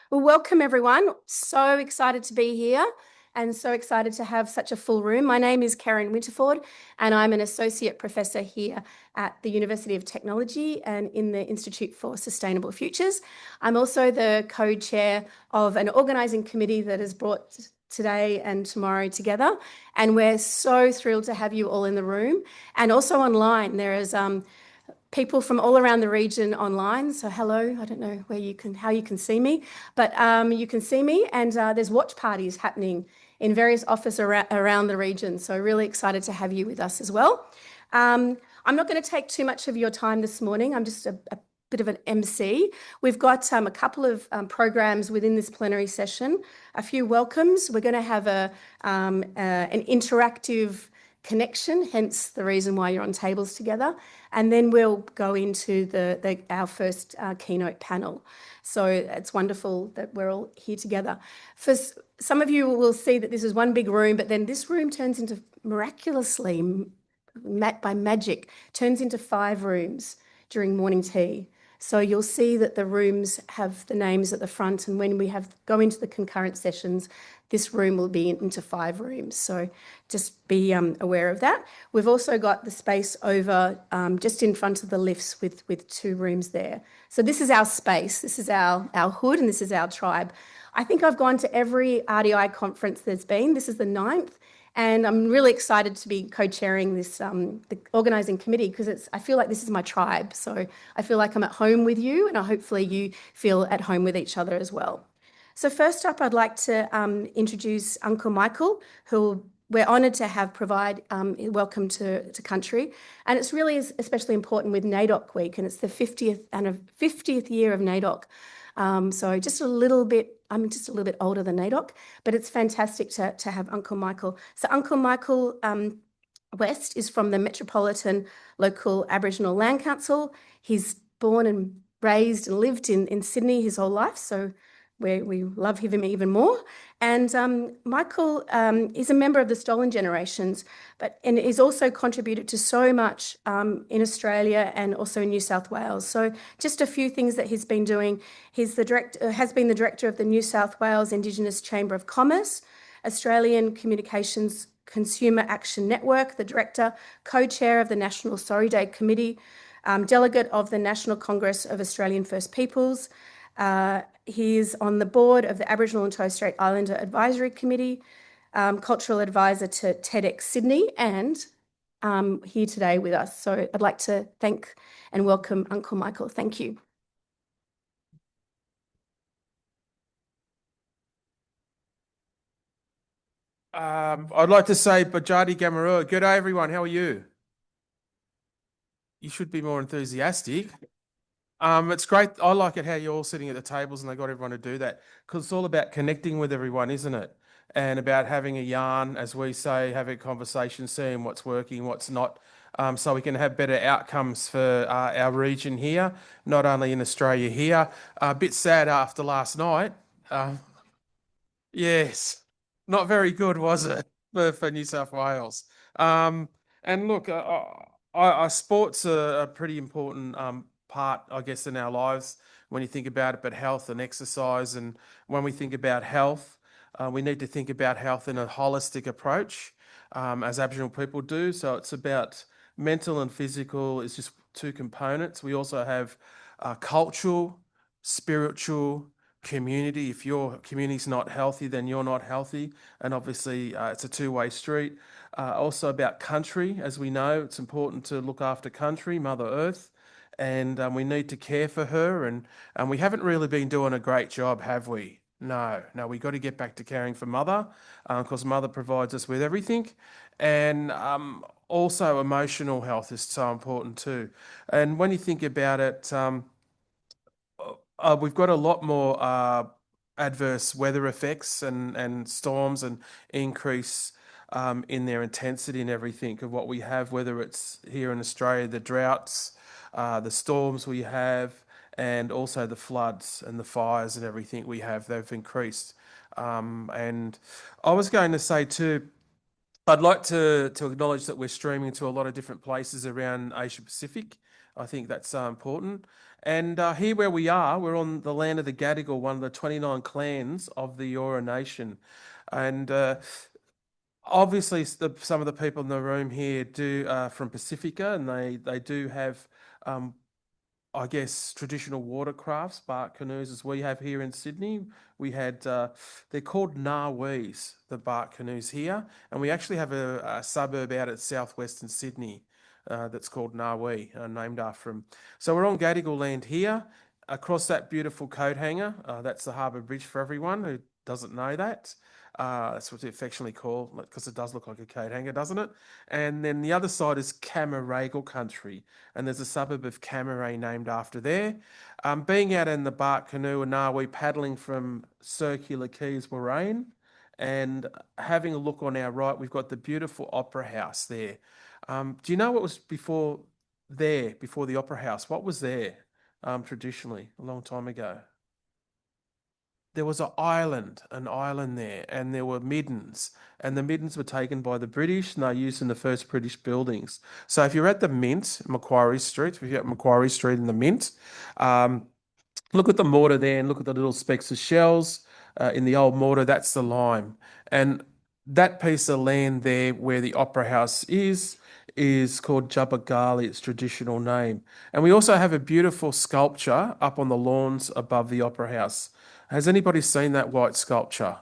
Well, welcome everyone. So excited to be here and so excited to have such a full room. My name is Karen Winterford and I'm an associate professor here at the University of Technology and in the Institute for Sustainable Futures. I'm also the co-chair of an organising committee that has brought today and tomorrow together, and we're so thrilled to have you all in the room and also online. There is people from all around the region online. So hello, I don't know how you can see me, but you can see me, and there's watch parties happening in various offices around the region. So really excited to have you with us as well. I'm not going to take too much of your time this morning. I'm just a bit of an MC. We've got a couple of programs within this plenary session, a few welcomes. We're going to have an interactive connection, hence the reason why you're on tables together. And then we'll go into our first keynote panel. So it's wonderful that we're all here together. For some of you will see that this is one big room, but then this room turns into miraculously, by magic, turns into 5 rooms during morning tea. So you'll see that the rooms have the names at the front, and when we go into the concurrent sessions, this room will be into 5 rooms. So just be aware of that. We've also got the space over just in front of the lifts with 2 rooms there. So this is our space. This is our hood, and this is our tribe. I think I've gone to every RDI conference there's been. This is the 9th. And I'm really excited to be co-chairing this the organising committee, because I feel like this is my tribe. So I feel like I'm at home with you, and hopefully you feel at home with each other as well. So first up, I'd like to introduce Uncle Michael, who we're honoured to have provide welcome to country. And it's really especially important with NAIDOC Week, and it's the 50th year of NAIDOC. So I'm just a little bit older than NAIDOC, but it's fantastic to have Uncle Michael. So Uncle Michael West is from the Metropolitan Local Aboriginal Land Council. He's born and raised and lived in Sydney his whole life, so we love him even more. And Michael is a member of the Stolen Generations, and he's also contributed to so much in Australia and also in New South Wales. So just a few things that he's been doing. He's has been the director of the New South Wales Indigenous Chamber of Commerce, Australian Communications Consumer Action Network, the director, co-chair of the National Sorry Day Committee, delegate of the National Congress of Australian First Peoples. He is on the board of the Aboriginal and Torres Strait Islander Advisory Committee, cultural advisor to TEDx Sydney, and here today with us. So I'd like to thank and welcome Uncle Michael. Thank you. I'd like to say Bajadi Gamarua. Good day, everyone. How are you? You should be more enthusiastic. It's great. I like it how you're all sitting at the tables and they got everyone to do that, because it's all about connecting with everyone, isn't it? And about having a yarn, as we say, having a conversation, seeing what's working, what's not, so we can have better outcomes for our region here, not only in Australia here. A bit sad after last night. Yes, not very good, was it, for New South Wales? And look, sports are a pretty important part, I guess, in our lives when you think about it, but health and exercise. And when we think about health, we need to think about health in a holistic approach, as Aboriginal people do. So it's about mental and physical is just 2 components. We also have cultural, spiritual, community. If your community's not healthy, then you're not healthy. And obviously, it's a 2-way street. Also about country, as we know, it's important to look after country, Mother Earth, and we need to care for her. And we haven't really been doing a great job, have we? No, we got to get back to caring for Mother, because Mother provides us with everything. And also emotional health is so important too. And when you think about it, we've got a lot more adverse weather effects and storms and increase in their intensity and everything of what we have, whether it's here in Australia, the droughts, the storms we have, and also the floods and the fires and everything we have, they've increased. And I was going to say too, I'd like to acknowledge that we're streaming to a lot of different places around Asia Pacific. I think that's important. And here where we are, we're on the land of the Gadigal, one of the 29 clans of the Eora Nation. And obviously, some of the people in the room here do from Pacifica, and they do have, um, I guess, traditional watercrafts, bark canoes, as we have here in Sydney. We had, they're called Nawis, the bark canoes here, and we actually have a suburb out at southwestern Sydney that's called Nawi, named after him. So we're on Gadigal land here. Across that beautiful coat hanger, that's the Harbour Bridge for everyone who doesn't know that. That's what they affectionately call it because it does look like a coat hanger, doesn't it? And then the other side is Camaragal country, and there's a suburb of Camaray named after there. Being out in the bark canoe and Nawi paddling from Circular Quays, Warrane, and having a look on our right, we've got the beautiful Opera House there. Do you know what was before there, before the Opera House? What was there traditionally a long time ago? There was an island there, and there were middens, and the middens were taken by the British, and they're used in the first British buildings. So if you're at the Mint, Macquarie Street, if you're at Macquarie Street in the Mint, um, look at the mortar there and look at the little specks of shells in the old mortar. That's the lime. And that piece of land there where the Opera House is called Jubbagali, its traditional name. And we also have a beautiful sculpture up on the lawns above the Opera House. Has anybody seen that white sculpture?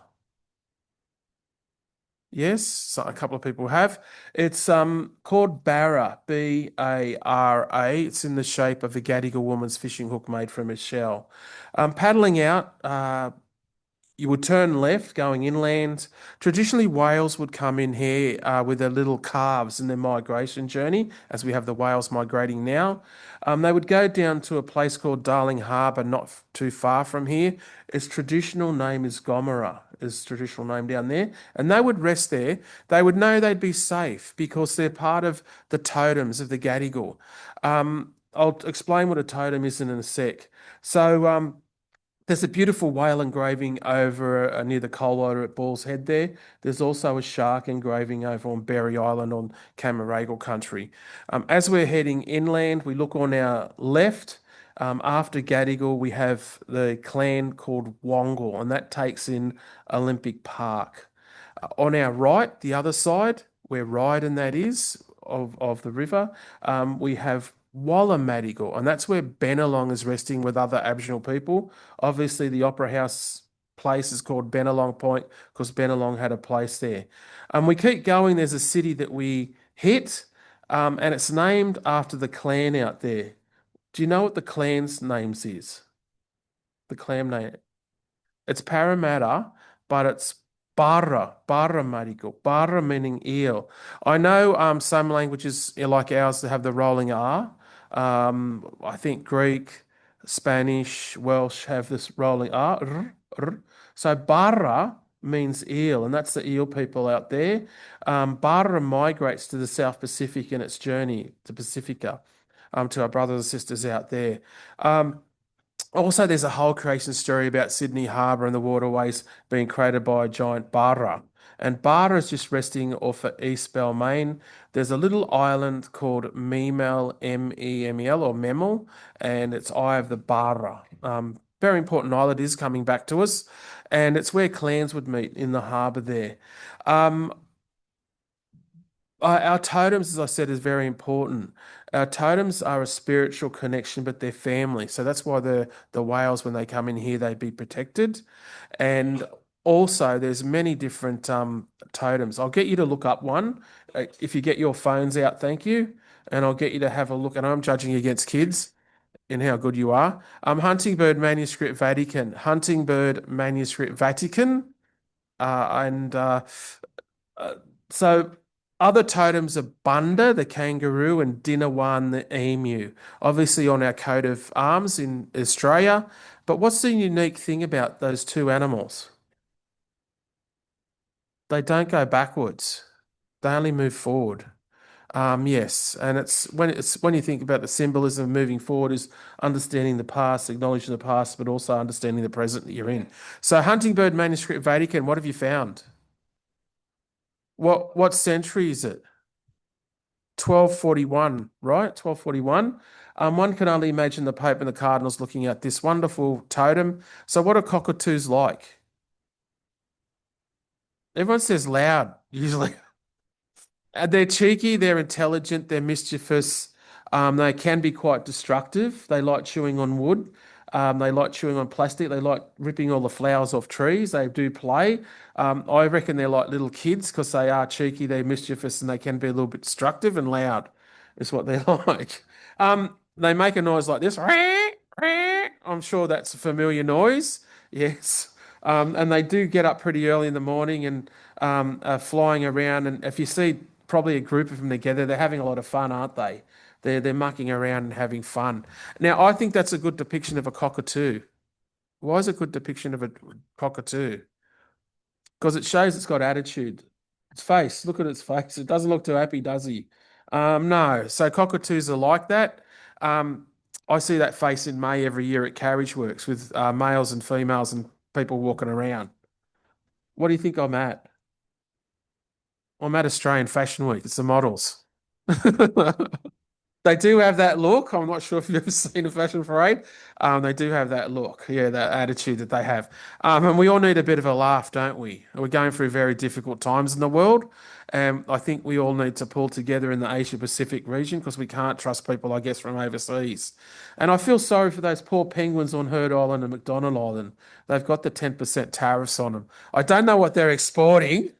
Yes, so a couple of people have. It's called Barra, Bara. It's in the shape of a Gadigal woman's fishing hook made from a shell. Paddling out, you would turn left going inland. Traditionally, whales would come in here with their little calves in their migration journey, as we have the whales migrating now. They would go down to a place called Darling Harbour, not too far from here. Its traditional name is Gomera, is traditional name down there, and they would rest there. They would know they'd be safe because they're part of the totems of the Gadigal. I'll explain what a totem is in a sec. So, there's a beautiful whale engraving over near the coal loader at Ball's Head there. There's also a shark engraving over on Berry Island on Camaragal country. As we're heading inland, we look on our left. After Gadigal, we have the clan called Wongal, and that takes in Olympic Park. On our right, the other side, where Ryden that is, of the river, we have Wallamadigal, and that's where Bennelong is resting with other Aboriginal people. Obviously, the Opera House place is called Bennelong Point because Bennelong had a place there. We keep going, there's a city that we hit, and it's named after the clan out there. Do you know what the clan's names is? The clan name. It's Parramatta, but it's Barra Marigo, Barra meaning eel. I know some languages like ours that have the rolling R. I think Greek, Spanish, Welsh have this rolling R. So Barra means eel, and that's the eel people out there. Barra migrates to the South Pacific in its journey to Pacifica, to our brothers and sisters out there. Also, there's a whole creation story about Sydney Harbour and the waterways being created by a giant Barra. And Barra is just resting off at East Balmain. There's a little island called Memel, Memel, or Memel, and it's Eye of the Barra. Very important island is coming back to us, and it's where clans would meet in the harbour there. Um, our totems, as I said, is very important. Our totems are a spiritual connection, but they're family. So that's why the whales, when they come in here, they be protected. And also, there's many different totems. I'll get you to look up one if you get your phones out. Thank you, and I'll get you to have a look. And I'm judging against kids in how good you are. Huntingbird Manuscript Vatican, Huntingbird Manuscript Vatican, and uh, so other totems are Bunda, the kangaroo, and Dinawan, the emu. Obviously on our coat of arms in Australia. But what's the unique thing about those two animals? They don't go backwards. They only move forward. Yes, and it's when you think about the symbolism of moving forward is understanding the past, acknowledging the past, but also understanding the present that you're in. So Huntingbird Manuscript Vatican, what have you found? What century is it? 1241, right? 1241. One can only imagine the Pope and the Cardinals looking at this wonderful totem. So, what are cockatoos like? Everyone says loud, usually. They're cheeky, they're intelligent, they're mischievous. They can be quite destructive. They like chewing on wood. They like chewing on plastic. They like ripping all the flowers off trees. They do play. I reckon they're like little kids because they are cheeky, they're mischievous, and they can be a little bit destructive and loud, is what they're like. They make a noise like this. I'm sure that's a familiar noise. Yes. And they do get up pretty early in the morning and are flying around. And if you see probably a group of them together, they're having a lot of fun, aren't they? They're mucking around and having fun. Now, I think that's a good depiction of a cockatoo. Why is it a good depiction of a cockatoo? Because it shows it's got attitude. Its face, look at its face. It doesn't look too happy, does he? No. So cockatoos are like that. Um, I see that face in May every year at Carriage Works with males and females and people walking around. What do you think I'm at? I'm at Australian Fashion Week. It's the models. They do have that look. I'm not sure if you've ever seen a fashion parade. They do have that look, yeah, that attitude that they have. And we all need a bit of a laugh, don't we? We're going through very difficult times in the world. And I think we all need to pull together in the Asia Pacific region because we can't trust people, I guess, from overseas. And I feel sorry for those poor penguins on Heard Island and McDonald Island. They've got the 10% tariffs on them. I don't know what they're exporting.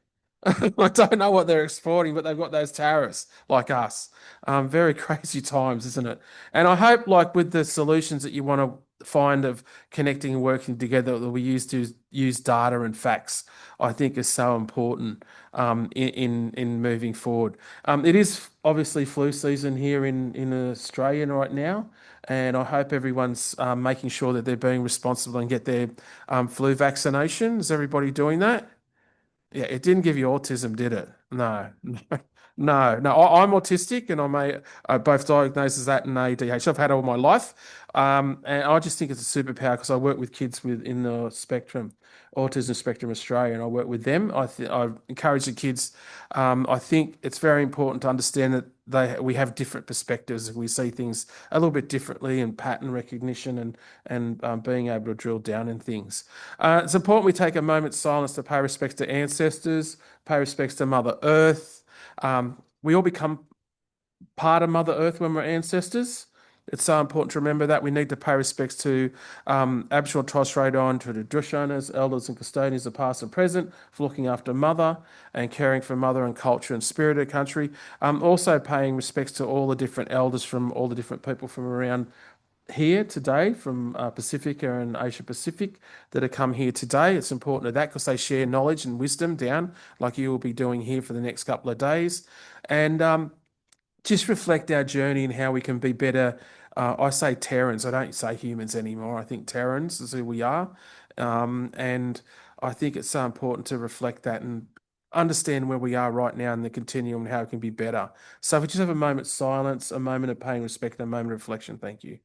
I don't know what they're exporting, but they've got those tariffs like us. Very crazy times, isn't it? And I hope, like with the solutions that you want to find of connecting and working together, that we use data and facts. I think is so important in moving forward. It is obviously flu season here in Australia right now, and I hope everyone's making sure that they're being responsible and get their flu vaccination. Is everybody doing that? Yeah, it didn't give you autism, did it? No, no. I'm autistic, and I'm both diagnosed as that and ADHD. I've had it all my life, and I just think it's a superpower because I work with kids in the spectrum, Autism Spectrum Australia, and I work with them. I encourage the kids. I think it's very important to understand that we have different perspectives. We see things a little bit differently, and pattern recognition, and being able to drill down in things. It's important we take a moment's silence to pay respects to ancestors, pay respects to Mother Earth. We all become part of Mother Earth when we're ancestors. It's so important to remember that we need to pay respects to Aboriginal and Torres Strait Islander tradition owners, elders, and custodians of past and present for looking after Mother and caring for Mother and culture and spirit of the country. Also paying respects to all the different elders from all the different people from around here today from Pacifica and Asia Pacific that have come here today. It's important to that because they share knowledge and wisdom down like you will be doing here for the next couple of days. And just reflect our journey and how we can be better. I say Terrans, I don't say humans anymore. I think Terrans is who we are. And I think it's so important to reflect that and understand where we are right now in the continuum and how it can be better. So if we just have a moment's silence, a moment of paying respect, and a moment of reflection, thank you.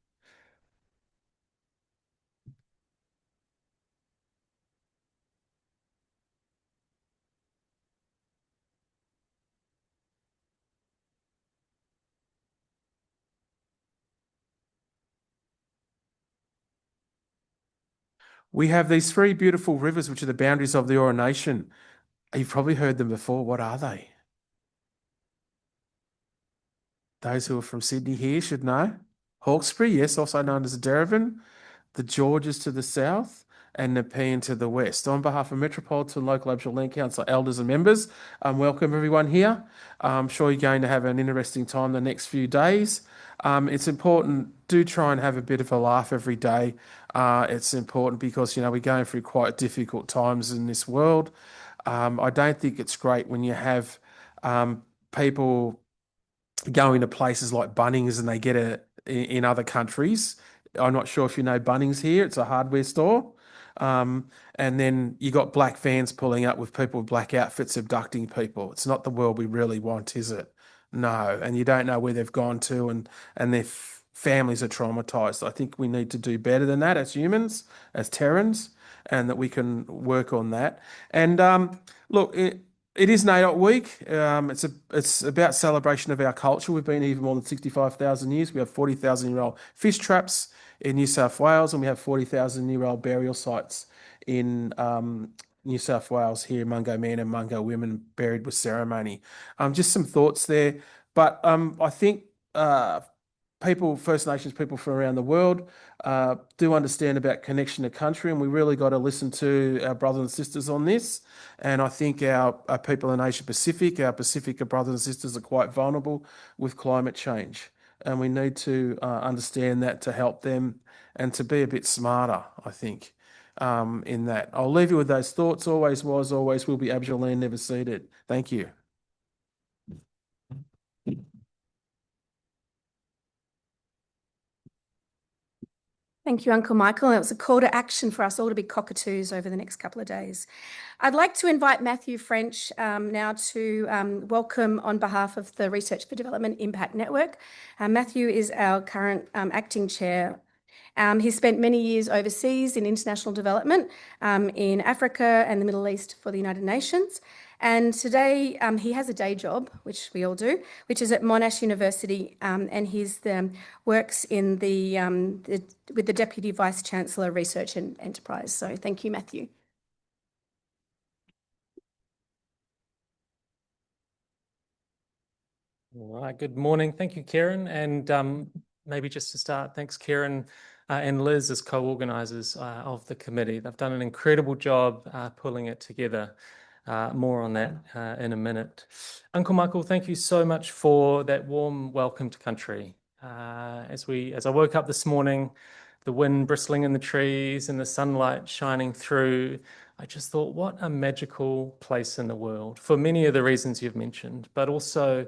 We have these three beautiful rivers, which are the boundaries of the Eora Nation. You've probably heard them before. What are they? Those who are from Sydney here should know. Hawkesbury, yes, also known as Derivin, the Georges to the south, and Nepean to the west. On behalf of Metropolitan Local Aboriginal Land Council elders and members, welcome everyone here. I'm sure you're going to have an interesting time the next few days. It's important, do try and have a bit of a laugh every day. It's important because, we're going through quite difficult times in this world. I don't think it's great when you have people going to places like Bunnings and they get it in other countries. I'm not sure if you know Bunnings here. It's a hardware store. And then you got black vans pulling up with people with black outfits abducting people. It's not the world we really want, is it? No. And you don't know where they've gone to and their families are traumatized. I think we need to do better than that as humans, as Terrans, and that we can work on that. And look, It is NAIDOC Week. It's about celebration of our culture. We've been here for more than 65,000 years. We have 40,000-year-old fish traps in New South Wales, and we have 40,000-year-old burial sites in New South Wales here, Mungo men and Mungo women buried with ceremony. Just some thoughts there. But I think people, First Nations people from around the world, do understand about connection to country, and we really got to listen to our brothers and sisters on this. And I think our people in Asia Pacific, our Pacific brothers and sisters, are quite vulnerable with climate change, and we need to understand that to help them and to be a bit smarter, I think, in that. I'll leave you with those thoughts. Always was, always will be Aboriginal land never ceded. Thank you. Thank you, Uncle Michael. It was a call to action for us all to be cockatoos over the next couple of days. I'd like to invite Matthew French now to welcome on behalf of the Research for Development Impact Network. Matthew is our current acting chair. He spent many years overseas in international development in Africa and the Middle East for the United Nations. And today he has a day job, which we all do, which is at Monash University, and he works in with the Deputy Vice Chancellor Research and Enterprise. So thank you, Matthew. All right, good morning. Thank you, Karen. And maybe just to start, thanks, Karen and Liz as co-organisers of the committee. They've done an incredible job pulling it together. More on that in a minute. Uncle Michael, thank you so much for that warm welcome to country. As I woke up this morning, the wind bristling in the trees and the sunlight shining through, I just thought, what a magical place in the world for many of the reasons you've mentioned, but also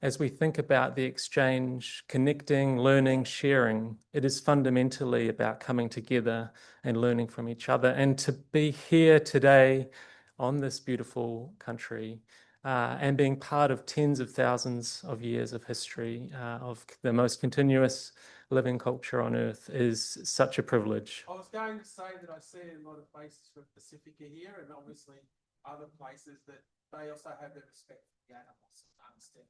as we think about the exchange, connecting, learning, sharing, it is fundamentally about coming together and learning from each other. And to be here today on this beautiful country and being part of tens of thousands of years of history of the most continuous living culture on Earth is such a privilege. I was going to say that I see a lot of places from Pacifica here, and obviously other places that they also have the respect for the animals and understand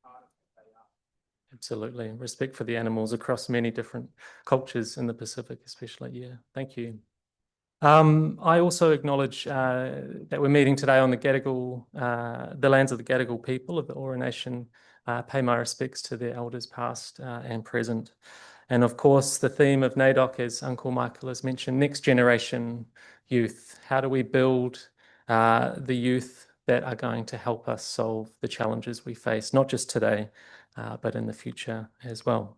part of who they are. Absolutely. Respect for the animals across many different cultures in the Pacific, especially. Yeah. Thank you. I also acknowledge that we're meeting today on the Gadigal, the lands of the Gadigal people of the Eora Nation. Pay my respects to their elders past and present. And of course, the theme of NAIDOC, as Uncle Michael has mentioned, next generation youth. How do we build the youth that are going to help us solve the challenges we face, not just today, but in the future as well?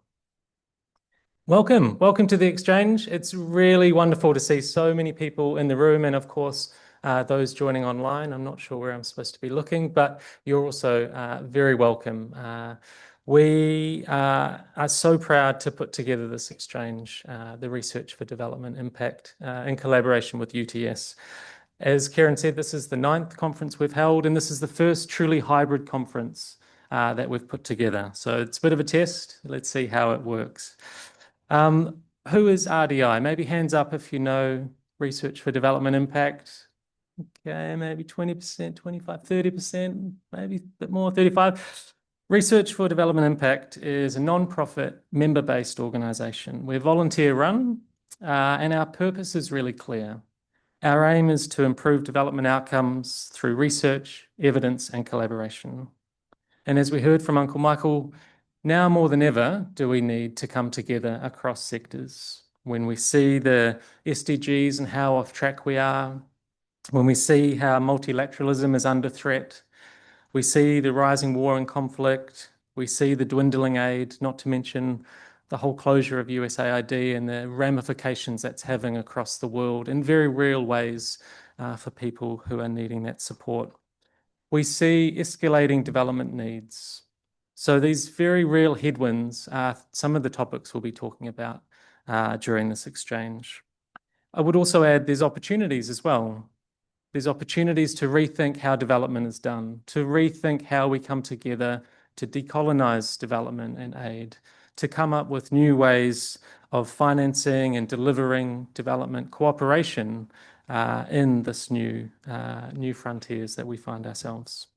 Welcome to the exchange. It's really wonderful to see so many people in the room, and of course, those joining online. I'm not sure where I'm supposed to be looking, but you're also very welcome. We are so proud to put together this exchange, the Research for Development Impact, in collaboration with UTS. As Karen said, this is the 9th conference we've held, and this is the first truly hybrid conference that we've put together. So it's a bit of a test. Let's see how it works. Who is RDI? Maybe hands up if you know Research for Development Impact. Okay, maybe 20%, 25, 30%, maybe a bit more, 35. Research for Development Impact is a non-profit, member-based organisation. We're volunteer-run, and our purpose is really clear. Our aim is to improve development outcomes through research, evidence, and collaboration. And as we heard from Uncle Michael, now more than ever do we need to come together across sectors. When we see the SDGs and how off track we are, when we see how multilateralism is under threat, we see the rising war and conflict, we see the dwindling aid, not to mention the whole closure of USAID and the ramifications that's having across the world in very real ways for people who are needing that support. We see escalating development needs. So these very real headwinds are some of the topics we'll be talking about during this exchange. I would also add there's opportunities as well. There's opportunities to rethink how development is done, to rethink how we come together to decolonize development and aid, to come up with new ways of financing and delivering development cooperation in this new frontiers that we find ourselves.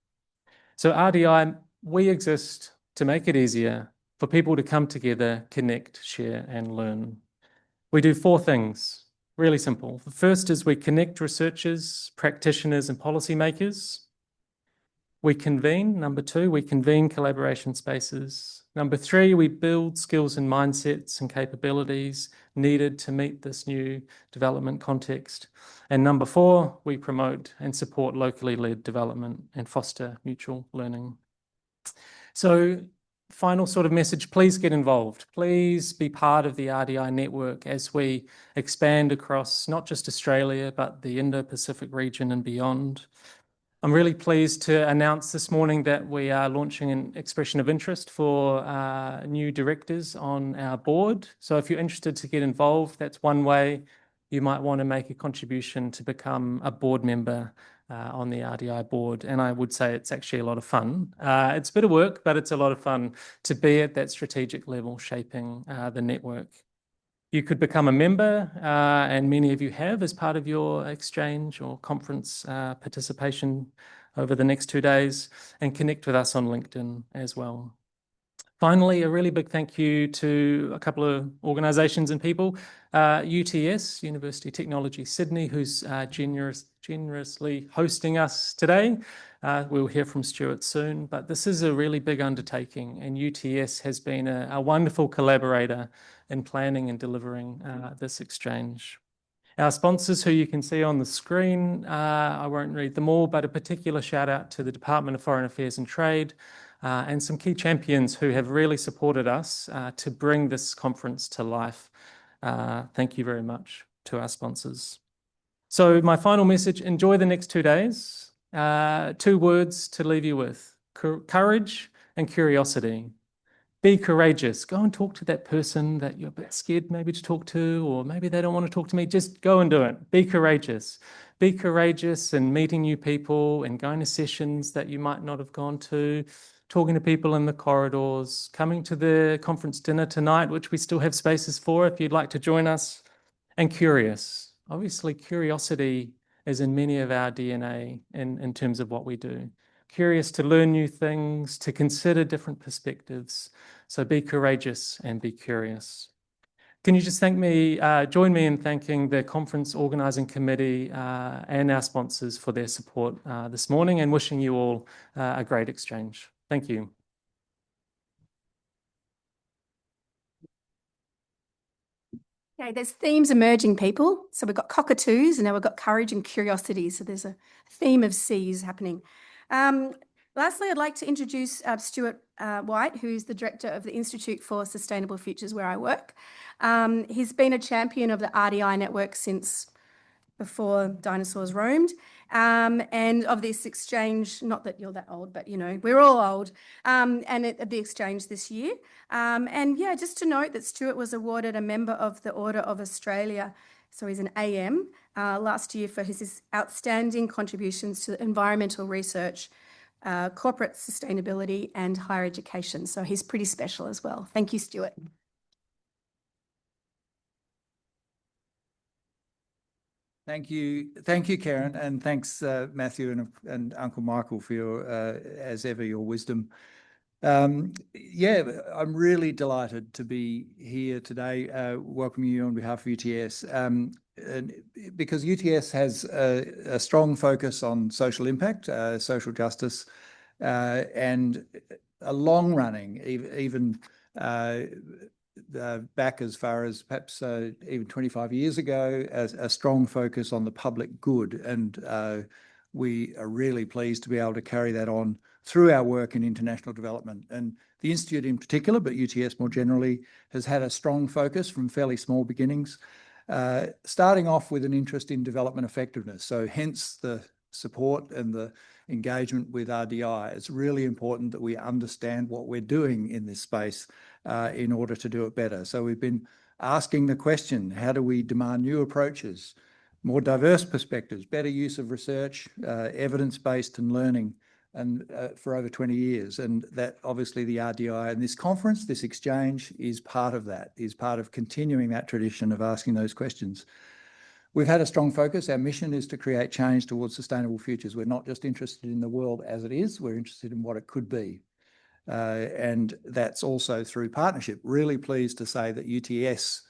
So RDI, we exist to make it easier for people to come together, connect, share, and learn. We do 4 things, really simple. The first is we connect researchers, practitioners, and policymakers. We convene. Number 2, we convene collaboration spaces. Number 3, we build skills and mindsets and capabilities needed to meet this new development context. And number 4, we promote and support locally led development and foster mutual learning. So, final sort of message, please get involved. Please be part of the RDI network as we expand across not just Australia, but the Indo-Pacific region and beyond. I'm really pleased to announce this morning that we are launching an expression of interest for new directors on our board. So if you're interested to get involved, that's one way you might want to make a contribution to become a board member on the RDI board. And I would say it's actually a lot of fun. It's a bit of work, but it's a lot of fun to be at that strategic level, shaping the network. You could become a member, and many of you have as part of your exchange or conference participation over the next 2 days, and connect with us on LinkedIn as well. Finally, a really big thank you to a couple of organisations and people. UTS, University of Technology Sydney, who's generously hosting us today. We'll hear from Stuart soon, but this is a really big undertaking, and UTS has been a wonderful collaborator in planning and delivering this exchange. Our sponsors, who you can see on the screen, I won't read them all, but a particular shout out to the Department of Foreign Affairs and Trade, and some key champions who have really supported us to bring this conference to life. Thank you very much to our sponsors. So my final message, enjoy the next 2 days. 2 words to leave you with: courage and curiosity. Be courageous. Go and talk to that person that you're a bit scared maybe to talk to, or maybe they don't want to talk to me. Just go and do it. Be courageous. Be courageous in meeting new people and going to sessions that you might not have gone to, talking to people in the corridors, coming to the conference dinner tonight, which we still have spaces for if you'd like to join us, and curious. Obviously, curiosity is in many of our DNA in terms of what we do. Curious to learn new things, to consider different perspectives. So be courageous and be curious. Can you just join me in thanking the conference organising committee and our sponsors for their support this morning, and wishing you all a great exchange. Thank you. Okay, there's themes emerging, people. So we've got cockatoos, and now we've got courage and curiosity. So there's a theme of C's happening. Lastly, I'd like to introduce Stuart White, who's the director of the Institute for Sustainable Futures, where I work. He's been a champion of the RDI network since before dinosaurs roamed, and of this exchange, not that you're that old, but you know, we're all old, and at the exchange this year. And yeah, just to note that Stuart was awarded a member of the Order of Australia, so he's an AM, last year for his outstanding contributions to environmental research, corporate sustainability, and higher education. So he's pretty special as well. Thank you, Stuart. Thank you, Karen, and thanks, Matthew and Uncle Michael, for your, as ever, your wisdom. Yeah, I'm really delighted to be here today, welcoming you on behalf of UTS, because UTS has a strong focus on social impact, social justice, and a long-running, even back as far as perhaps even 25 years ago, a strong focus on the public good. And we are really pleased to be able to carry that on through our work in international development. And the Institute in particular, but UTS more generally, has had a strong focus from fairly small beginnings, starting off with an interest in development effectiveness. So hence the support and the engagement with RDI. It's really important that we understand what we're doing in this space in order to do it better. So we've been asking the question, how do we demand new approaches, more diverse perspectives, better use of research, evidence-based and learning, and for over 20 years. And that obviously the RDI and this conference, this exchange, is part of that, is part of continuing that tradition of asking those questions. We've had a strong focus. Our mission is to create change towards sustainable futures. We're not just interested in the world as it is, we're interested in what it could be. And that's also through partnership. Really pleased to say that UTS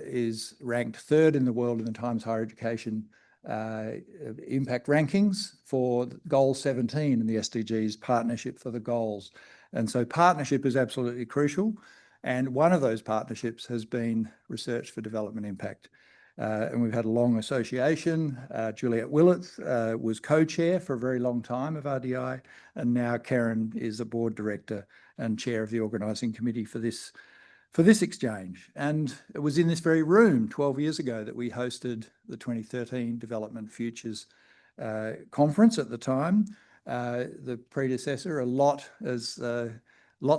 is ranked third in the world in the Times Higher Education impact rankings for Goal 17 in the SDGs, Partnership for the Goals. And so partnership is absolutely crucial. And one of those partnerships has been Research for Development Impact. And we've had a long association. Juliette Willett was co-chair for a very long time of RDI, and now Karen is a board director and chair of the organising committee for this exchange. And it was in this very room 12 years ago that we hosted the 2013 Development Futures conference at the time. The predecessor, lots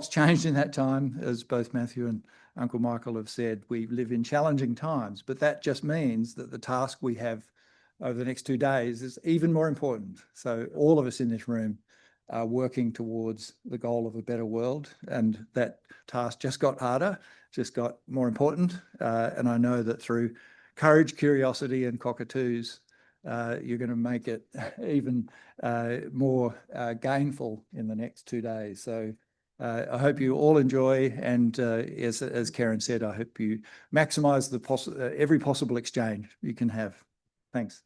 changed in that time, as both Matthew and Uncle Michael have said. We live in challenging times, but that just means that the task we have over the next 2 days is even more important. So all of us in this room are working towards the goal of a better world, and that task just got harder, just got more important. And I know that through courage, curiosity and cockatoos, you're going to make it even more gainful in the next 2 days. So I hope you all enjoy, and as Karen said, I hope you maximise every possible exchange you can have. Thanks.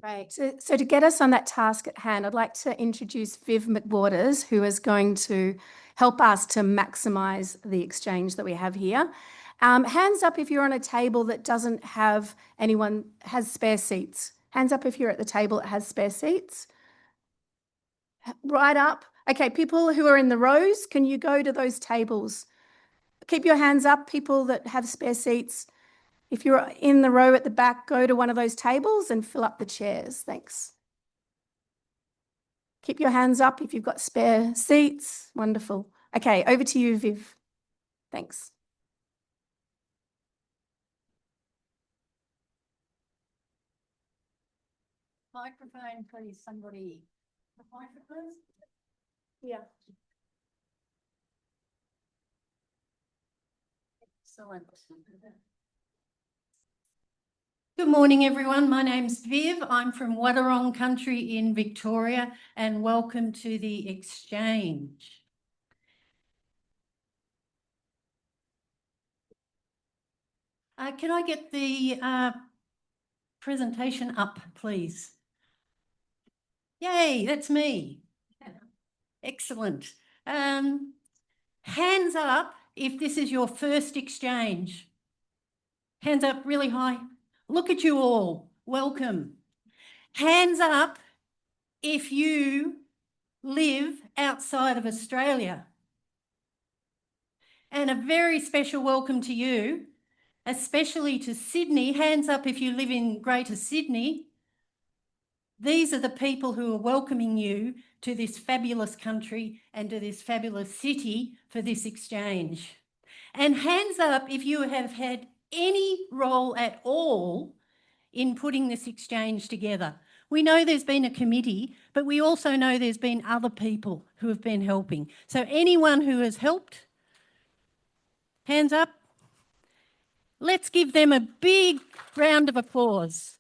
Right. So to get us on that task at hand, I'd like to introduce Viv McWaters, who is going to help us to maximise the exchange that we have here. Hands up if you're on a table that doesn't have has spare seats. Hands up if you're at the table that has spare seats. Right up. Okay, people who are in the rows, can you go to those tables? Keep your hands up, people that have spare seats. If you're in the row at the back, go to one of those tables and fill up the chairs. Thanks. Keep your hands up if you've got spare seats. Wonderful. Okay, over to you, Viv. Thanks. Microphone, please, somebody. Microphone? Yeah. Excellent. Good morning, everyone. My name's Viv. I'm from Wadawurrung country in Victoria, and welcome to the exchange. Can I get the presentation up, please? Yay, that's me. Excellent. Hands up if this is your first exchange. Hands up really high. Look at you all. Welcome. Hands up if you live outside of Australia. And a very special welcome to you, especially to Sydney. Hands up if you live in Greater Sydney. These are the people who are welcoming you to this fabulous country and to this fabulous city for this exchange. And hands up if you have had any role at all in putting this exchange together. We know there's been a committee, but we also know there's been other people who have been helping. So anyone who has helped, hands up. Let's give them a big round of applause.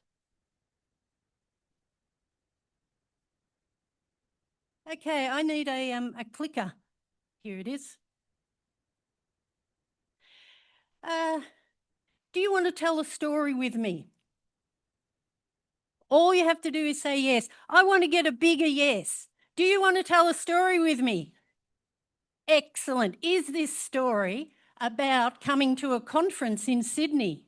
Okay, I need a clicker. Here it is. Do you want to tell a story with me? All you have to do is say yes. I want to get a bigger yes. Do you want to tell a story with me? Excellent. Is this story about coming to a conference in Sydney?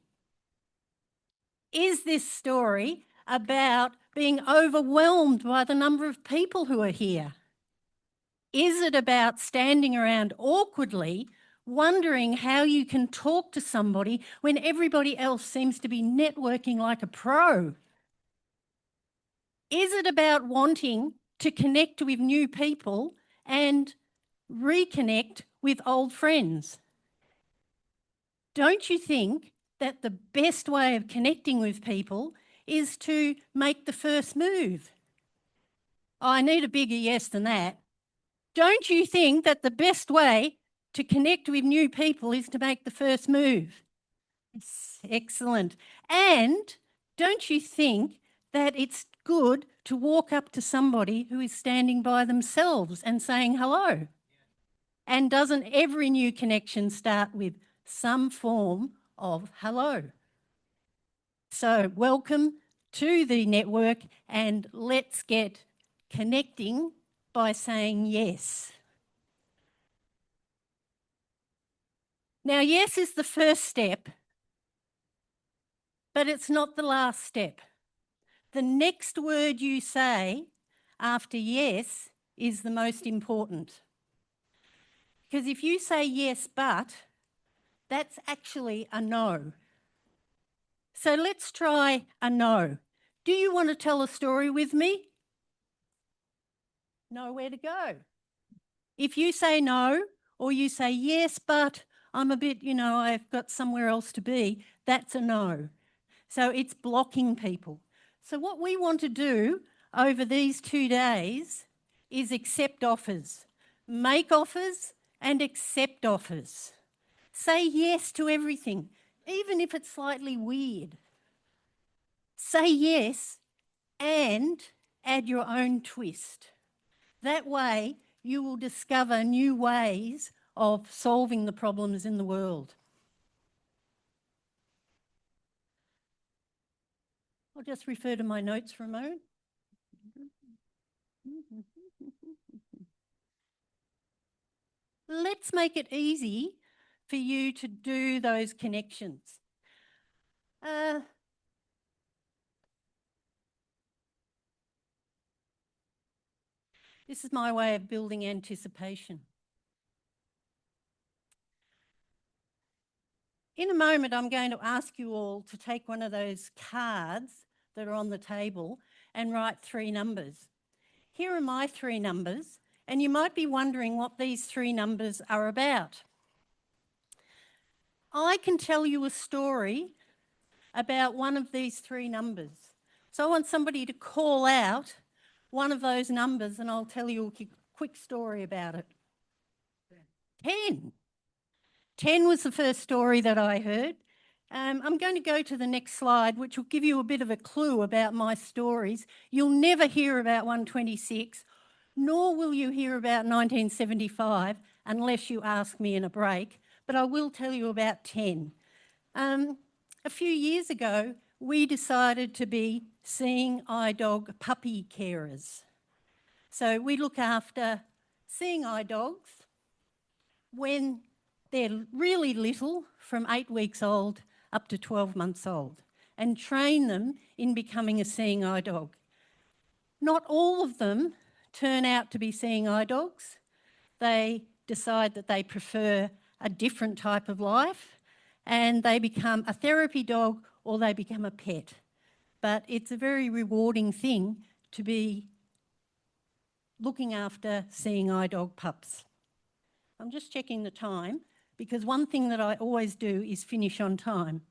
Is this story about being overwhelmed by the number of people who are here? Is it about standing around awkwardly, wondering how you can talk to somebody when everybody else seems to be networking like a pro? Is it about wanting to connect with new people and reconnect with old friends? Don't you think that the best way of connecting with people is to make the first move? I need a bigger yes than that. Don't you think that the best way to connect with new people is to make the first move. Yes, excellent. And don't you think that it's good to walk up to somebody who is standing by themselves and saying hello? And doesn't every new connection start with some form of hello? So welcome to the network, and let's get connecting by saying yes. Now, yes is the first step, but it's not the last step. The next word you say after yes is the most important. Because if you say yes, but, that's actually a no. So let's try a no. Do you want to tell a story with me? Nowhere to go. If you say no, or you say yes, but I'm a bit, I've got somewhere else to be, that's a no. So it's blocking people. So what we want to do over these 2 days is accept offers, make offers and accept offers. Say yes to everything, even if it's slightly weird. Say yes and add your own twist. That way you will discover new ways of solving the problems in the world. I'll just refer to my notes for a moment. Let's make it easy for you to do those connections. This is my way of building anticipation. In a moment, I'm going to ask you all to take one of those cards that are on the table and write 3 numbers. Here are my 3 numbers, and you might be wondering what these 3 numbers are about. I can tell you a story about one of these 3 numbers. So I want somebody to call out one of those numbers and I'll tell you a quick story about it. 10. 10 was the first story that I heard. I'm going to go to the next slide, which will give you a bit of a clue about my stories. You'll never hear about 126, nor will you hear about 1975 unless you ask me in a break, but I will tell you about 10. A few years ago, we decided to be seeing eye dog puppy carers. So we look after seeing eye dogs when they're really little, from 8 weeks old up to 12 months old, and train them in becoming a seeing eye dog. Not all of them turn out to be seeing eye dogs. They decide that they prefer a different type of life and they become a therapy dog or they become a pet. But it's a very rewarding thing to be looking after seeing eye dog pups. I'm just checking the time because one thing that I always do is finish on time.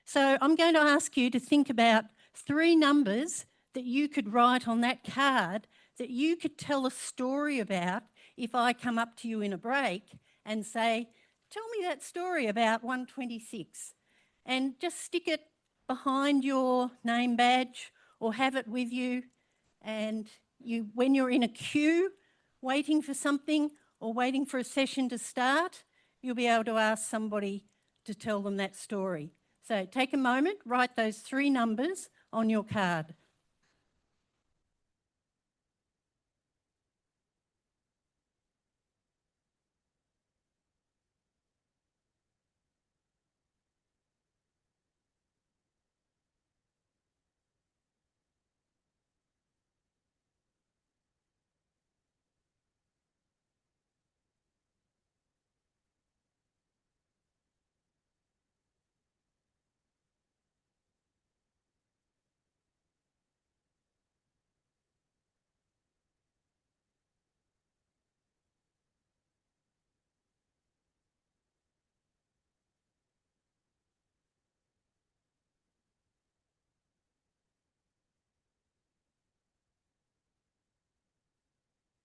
So I'm going to ask you to think about 3 numbers that you could write on that card that you could tell a story about if I come up to you in a break and say, tell me that story about 126, and just stick it behind your name badge or have it with you, and when you're in a queue waiting for something or waiting for a session to start, you'll be able to ask somebody to tell them that story. So take a moment, write those 3 numbers on your card.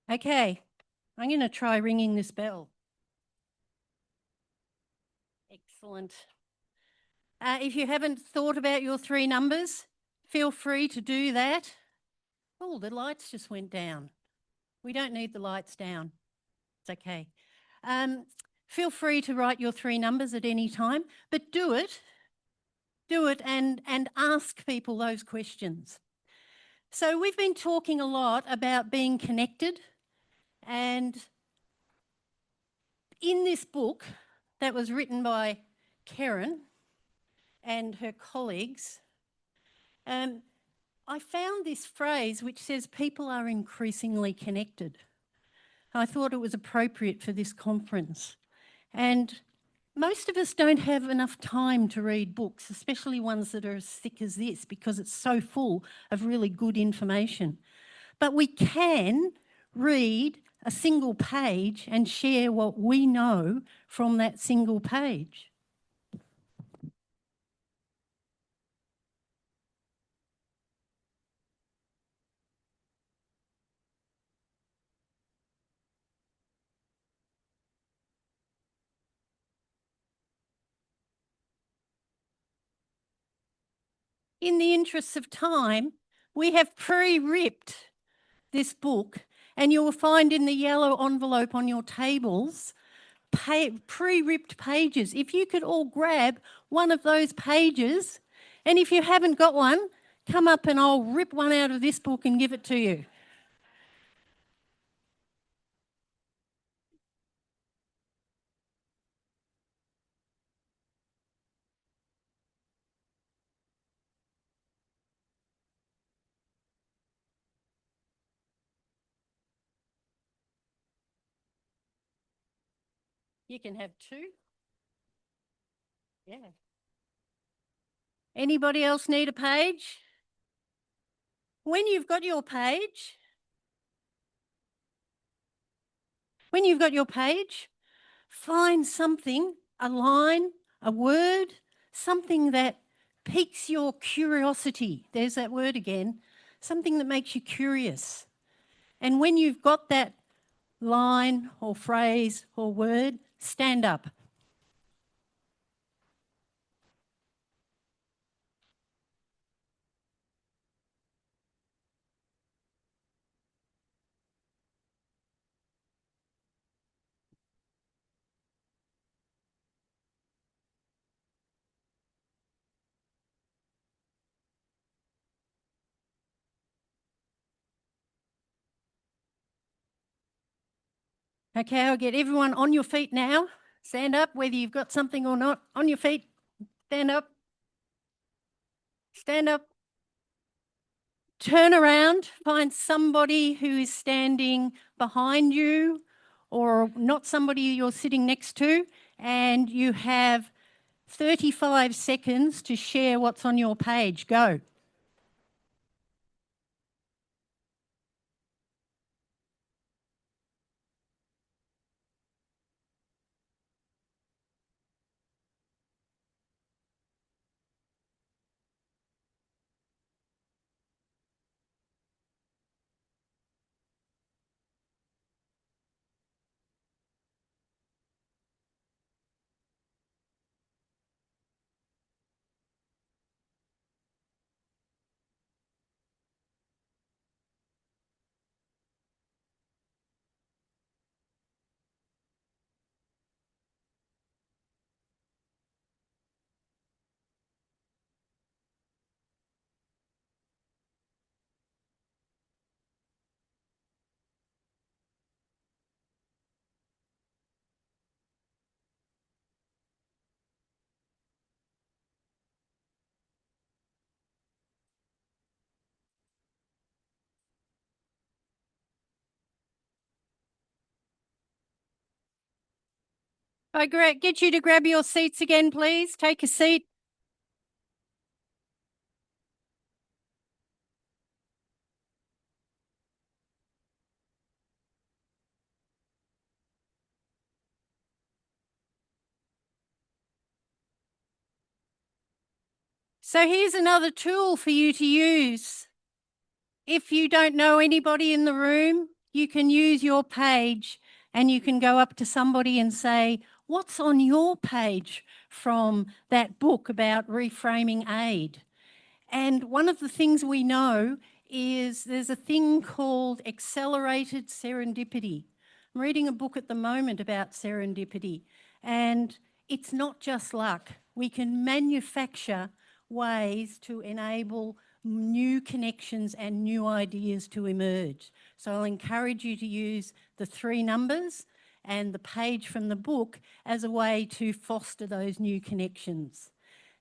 Okay, I'm going to try ringing this bell. Excellent. If you haven't thought about your three numbers, feel free to do that. Oh, the lights just went down. We don't need the lights down. It's okay. Feel free to write your three numbers at any time, but do it and ask people those questions. So we've been talking a lot about being connected, and in this book that was written by Karen and her colleagues, I found this phrase which says people are increasingly connected. I thought it was appropriate for this conference. And most of us don't have enough time to read books, especially ones that are as thick as this, because it's so full of really good information. But we can read a single page and share what we know from that single page. In the interests of time, we have pre-ripped this book, and you will find in the yellow envelope on your tables pre-ripped pages. If you could all grab one of those pages, and if you haven't got one, come up and I'll rip one out of this book and give it to you. You can have two. Yeah. Anybody else need a page? When you've got your page, find something, a line, a word, something that piques your curiosity. There's that word again. Something that makes you curious. And when you've got that line or phrase or word, stand up. Okay, I'll get everyone on your feet now. Stand up, whether you've got something or not. On your feet. Stand up. Stand up. Turn around. Find somebody who is standing behind you or not somebody you're sitting next to, and you have 35 seconds to share what's on your page. Go. I get you to grab your seats again, please. Take a seat. So here's another tool for you to use. If you don't know anybody in the room, you can use your page and you can go up to somebody and say, what's on your page from that book about reframing aid? And one of the things we know is there's a thing called accelerated serendipity. I'm reading a book at the moment about serendipity, and it's not just luck. We can manufacture ways to enable new connections and new ideas to emerge. So I'll encourage you to use the 3 numbers and the page from the book as a way to foster those new connections.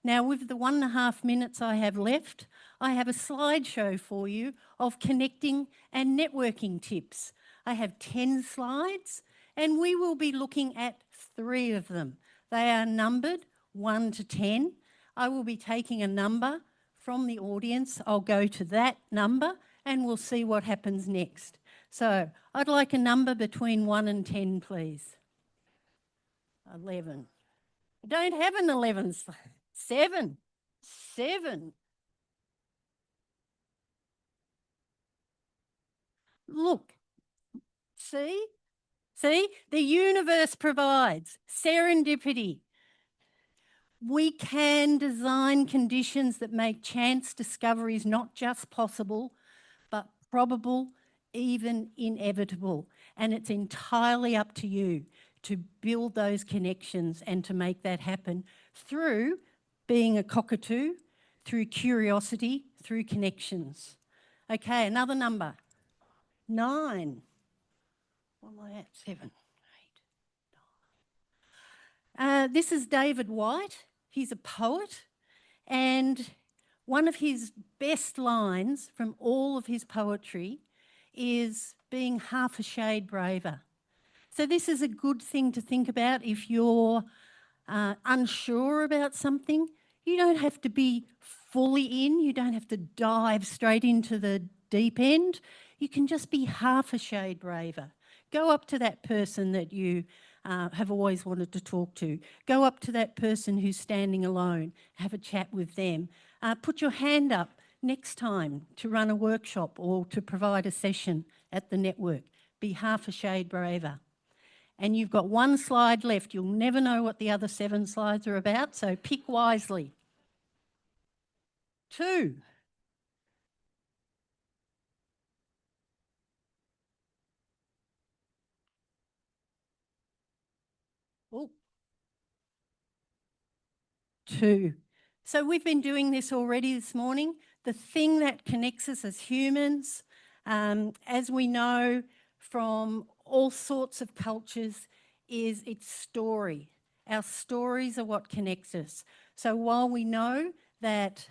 Now, with the 1.5 minutes I have left, I have a slideshow for you of connecting and networking tips. I have 10 slides, and we will be looking at 3 of them. They are numbered 1 to 10. I will be taking a number from the audience. I'll go to that number, and we'll see what happens next. So I'd like a number between 1 and 10, please. 11. I don't have an 11 slide. 7. 7. Look, see? The universe provides serendipity. We can design conditions that make chance discoveries not just possible, but probable, even inevitable. And it's entirely up to you to build those connections and to make that happen through being a cockatoo, through curiosity, through connections. Okay, another number. 9. What am I at? 7, 8, 9. This is David White. He's a poet, and one of his best lines from all of his poetry is being half a shade braver. So this is a good thing to think about if you're unsure about something. You don't have to be fully in. You don't have to dive straight into the deep end. You can just be half a shade braver. Go up to that person that you have always wanted to talk to. Go up to that person who's standing alone. Have a chat with them. Put your hand up next time to run a workshop or to provide a session at the network. Be half a shade braver. And you've got 1 slide left. You'll never know what the other 7 slides are about, so pick wisely. 2. Oh. 2. So we've been doing this already this morning. The thing that connects us as humans, as we know from all sorts of cultures, is its story. Our stories are what connects us. So while we know that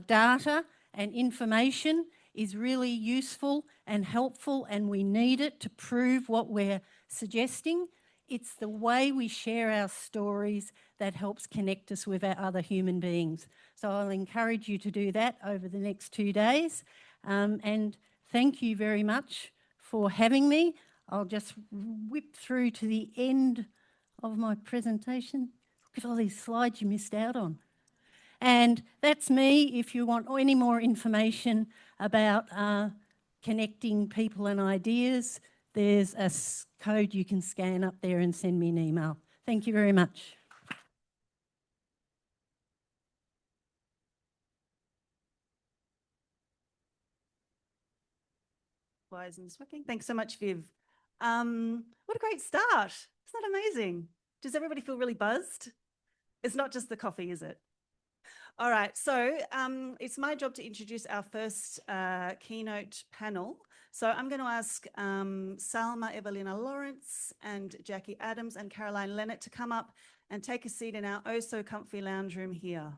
data and information is really useful and helpful and we need it to prove what we're suggesting, it's the way we share our stories that helps connect us with our other human beings. So I'll encourage you to do that over the next 2 days. And thank you very much for having me. I'll just whip through to the end of my presentation. Look at all these slides you missed out on. And that's me. If you want any more information about connecting people and ideas, there's a code you can scan up there and send me an email. Thank you very much. Wise and working. Thanks so much, Viv. What a great start. Isn't that amazing? Does everybody feel really buzzed? It's not just the coffee, is it? All right, so it's my job to introduce our first keynote panel. So I'm going to ask Salma Evelina Lawrence and Jackie Adams and Caroline Lennett to come up and take a seat in our oh-so-comfy lounge room here.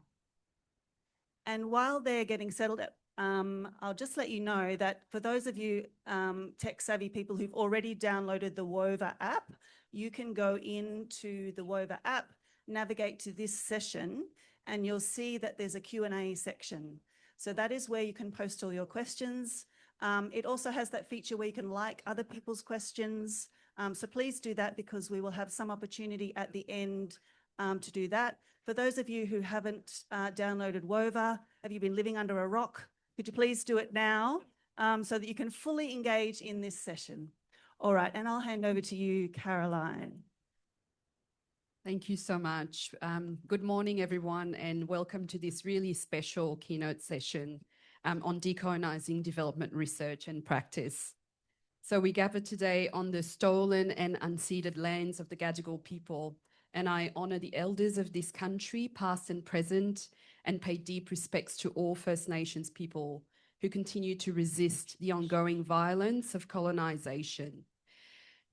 And while they're getting settled, I'll just let you know that for those of you tech-savvy people who've already downloaded the Wova app, you can go into the Wova app, navigate to this session, and you'll see that there's a Q&A section. So that is where you can post all your questions. It also has that feature where you can like other people's questions. So please do that because we will have some opportunity at the end to do that. For those of you who haven't downloaded Wova, have you been living under a rock? Could you please do it now so that you can fully engage in this session? All right, and I'll hand over to you, Caroline. Thank you so much. Good morning, everyone, and welcome to this really special keynote session on decolonizing development research and practice. So we gather today on the stolen and unceded lands of the Gadigal people, and I honour the elders of this country, past and present, and pay deep respects to all First Nations people who continue to resist the ongoing violence of colonisation.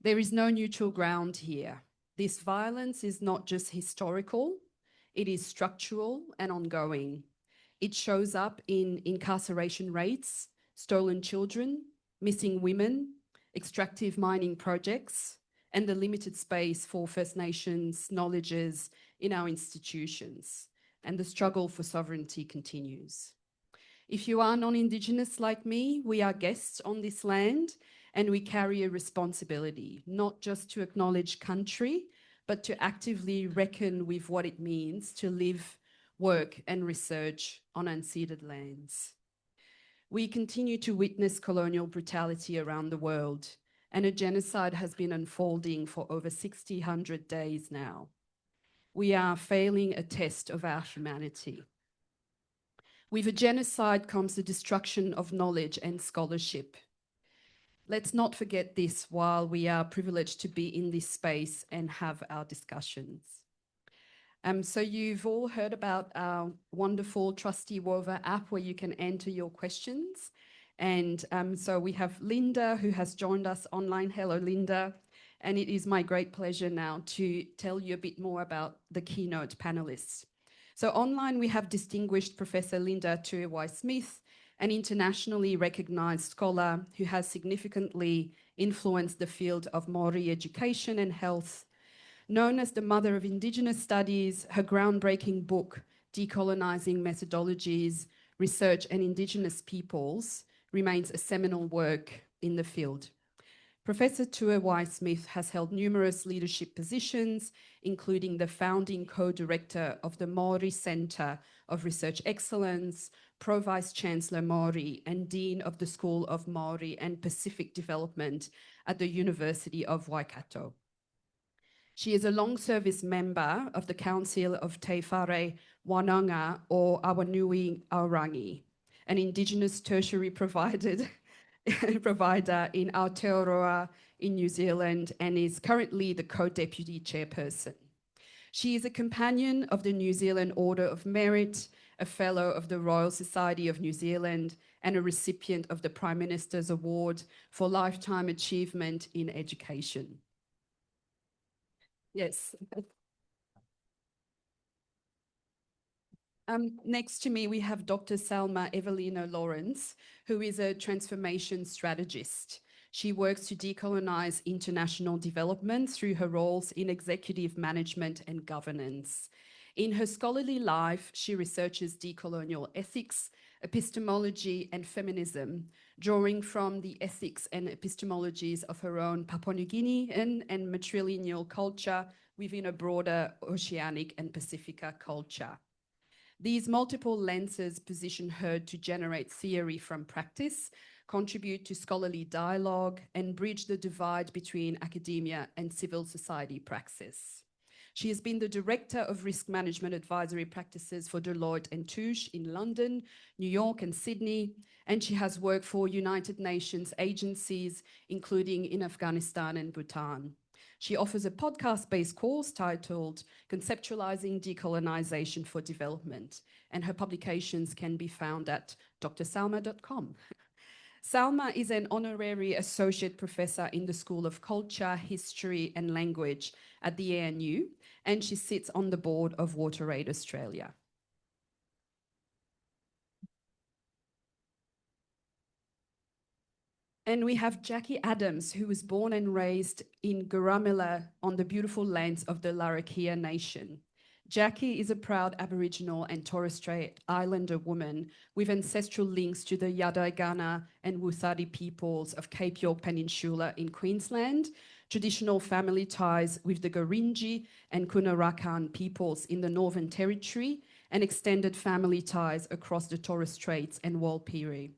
There is no neutral ground here. This violence is not just historical, it is structural and ongoing. It shows up in incarceration rates, stolen children, missing women, extractive mining projects, and the limited space for First Nations knowledges in our institutions. And the struggle for sovereignty continues. If you are non-Indigenous like me, we are guests on this land, and we carry a responsibility, not just to acknowledge country, but to actively reckon with what it means to live, work, and research on unceded lands. We continue to witness colonial brutality around the world, and a genocide has been unfolding for over 100 days now. We are failing a test of our humanity. With a genocide comes the destruction of knowledge and scholarship. Let's not forget this while we are privileged to be in this space and have our discussions. So you've all heard about our wonderful Trusty Wover app where you can enter your questions. And so we have Linda who has joined us online. Hello, Linda. And it is my great pleasure now to tell you a bit more about the keynote panelists. So online we have distinguished Professor Linda Tuiwai-Smith, an internationally recognised scholar who has significantly influenced the field of Māori education and health. Known as the mother of Indigenous studies, her groundbreaking book, Decolonising Methodologies, Research and Indigenous Peoples, remains a seminal work in the field. Professor Tuiwai-Smith has held numerous leadership positions, including the founding co-director of the Māori Centre of Research Excellence, Pro-Vice-Chancellor Māori, and Dean of the School of Māori and Pacific Development at the University of Waikato. She is a long-service member of the Council of Te Whare Wananga or Awanui Aorangi, an Indigenous tertiary provider in Aotearoa in New Zealand, and is currently the co-deputy chairperson. She is a companion of the New Zealand Order of Merit, a fellow of the Royal Society of New Zealand, and a recipient of the Prime Minister's Award for Lifetime Achievement in Education. Yes. Next to me, we have Dr. Salma Evelina Lawrence, who is a transformation strategist. She works to decolonize international development through her roles in executive management and governance. In her scholarly life, she researches decolonial ethics, epistemology, and feminism, drawing from the ethics and epistemologies of her own Papua New Guinean and matrilineal culture within a broader Oceanic and Pacifica culture. These multiple lenses position her to generate theory from practice, contribute to scholarly dialogue, and bridge the divide between academia and civil society praxis. She has been the Director of Risk Management Advisory Practices for Deloitte and Touche in London, New York, and Sydney, and she has worked for United Nations agencies, including in Afghanistan and Bhutan. She offers a podcast-based course titled Conceptualizing Decolonization for Development, and her publications can be found at drsalma.com. Salma is an honorary associate professor in the School of Culture, History and Language at the ANU, and she sits on the board of WaterAid Australia. And we have Jackie Adams, who was born and raised in Gurrumilla on the beautiful lands of the Larrakia Nation. Jackie is a proud Aboriginal and Torres Strait Islander woman with ancestral links to the Yadaigana and Wuthadi peoples of Cape York Peninsula in Queensland, traditional family ties with the Gurindji and Kunarakan peoples in the Northern Territory, and extended family ties across the Torres Straits and Walpiri.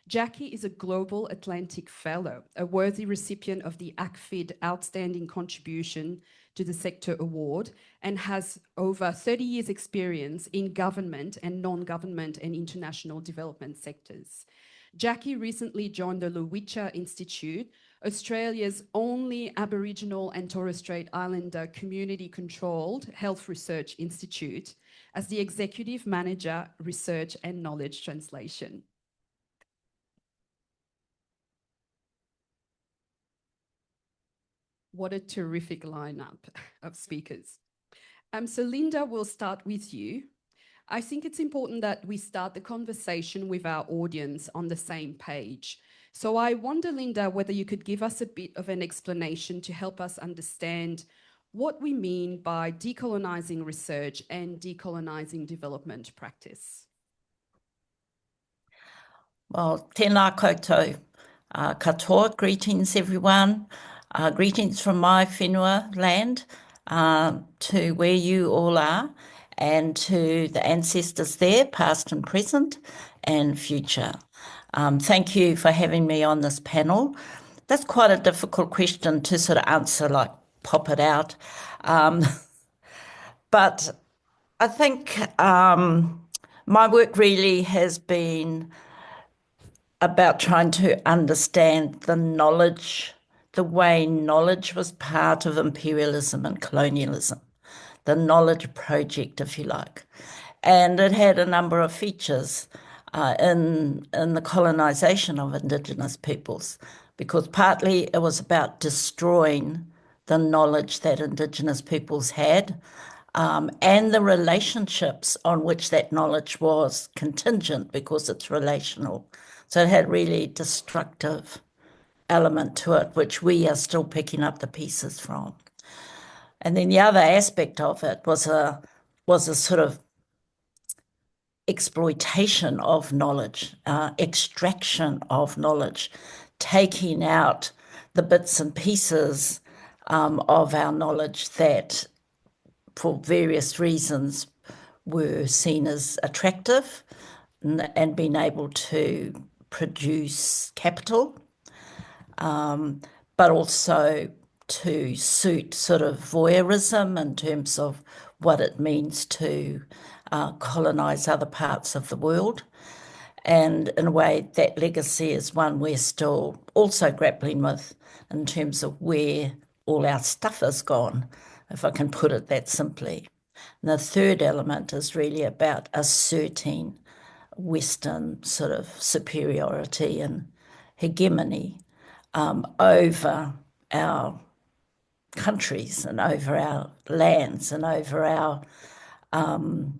Jackie is a Global Atlantic Fellow, a worthy recipient of the ACFID Outstanding Contribution to the Sector Award, and has over 30 years' experience in government and non-government and international development sectors. Jackie recently joined the Lowitja Institute, Australia's only Aboriginal and Torres Strait Islander community-controlled health research institute, as the Executive Manager, Research and Knowledge Translation. What a terrific lineup of speakers. So Linda, we'll start with you. I think it's important that we start the conversation with our audience on the same page. So I wonder, Linda, whether you could give us a bit of an explanation to help us understand what we mean by decolonizing research and decolonizing development practice. Well, tēnā koutou katoa. Greetings, everyone. Greetings from my whenua land to where you all are, and to the ancestors there, past and present and future. Thank you for having me on this panel. That's quite a difficult question to sort of answer, like pop it out. But I think my work really has been about trying to understand the knowledge, the way knowledge was part of imperialism and colonialism, the knowledge project, if you like. And it had a number of features in the colonisation of Indigenous peoples, because partly it was about destroying the knowledge that Indigenous peoples had, and the relationships on which that knowledge was contingent, because it's relational. So it had really destructive element to it, which we are still picking up the pieces from. And then the other aspect of it was a sort of exploitation of knowledge, extraction of knowledge, taking out the bits and pieces of our knowledge that, for various reasons, were seen as attractive, and being able to produce capital, but also to suit sort of voyeurism in terms of what it means to colonise other parts of the world. And in a way, that legacy is one we're still also grappling with in terms of where all our stuff has gone, if I can put it that simply. And the third element is really about asserting Western sort of superiority and hegemony over our countries and over our lands and over our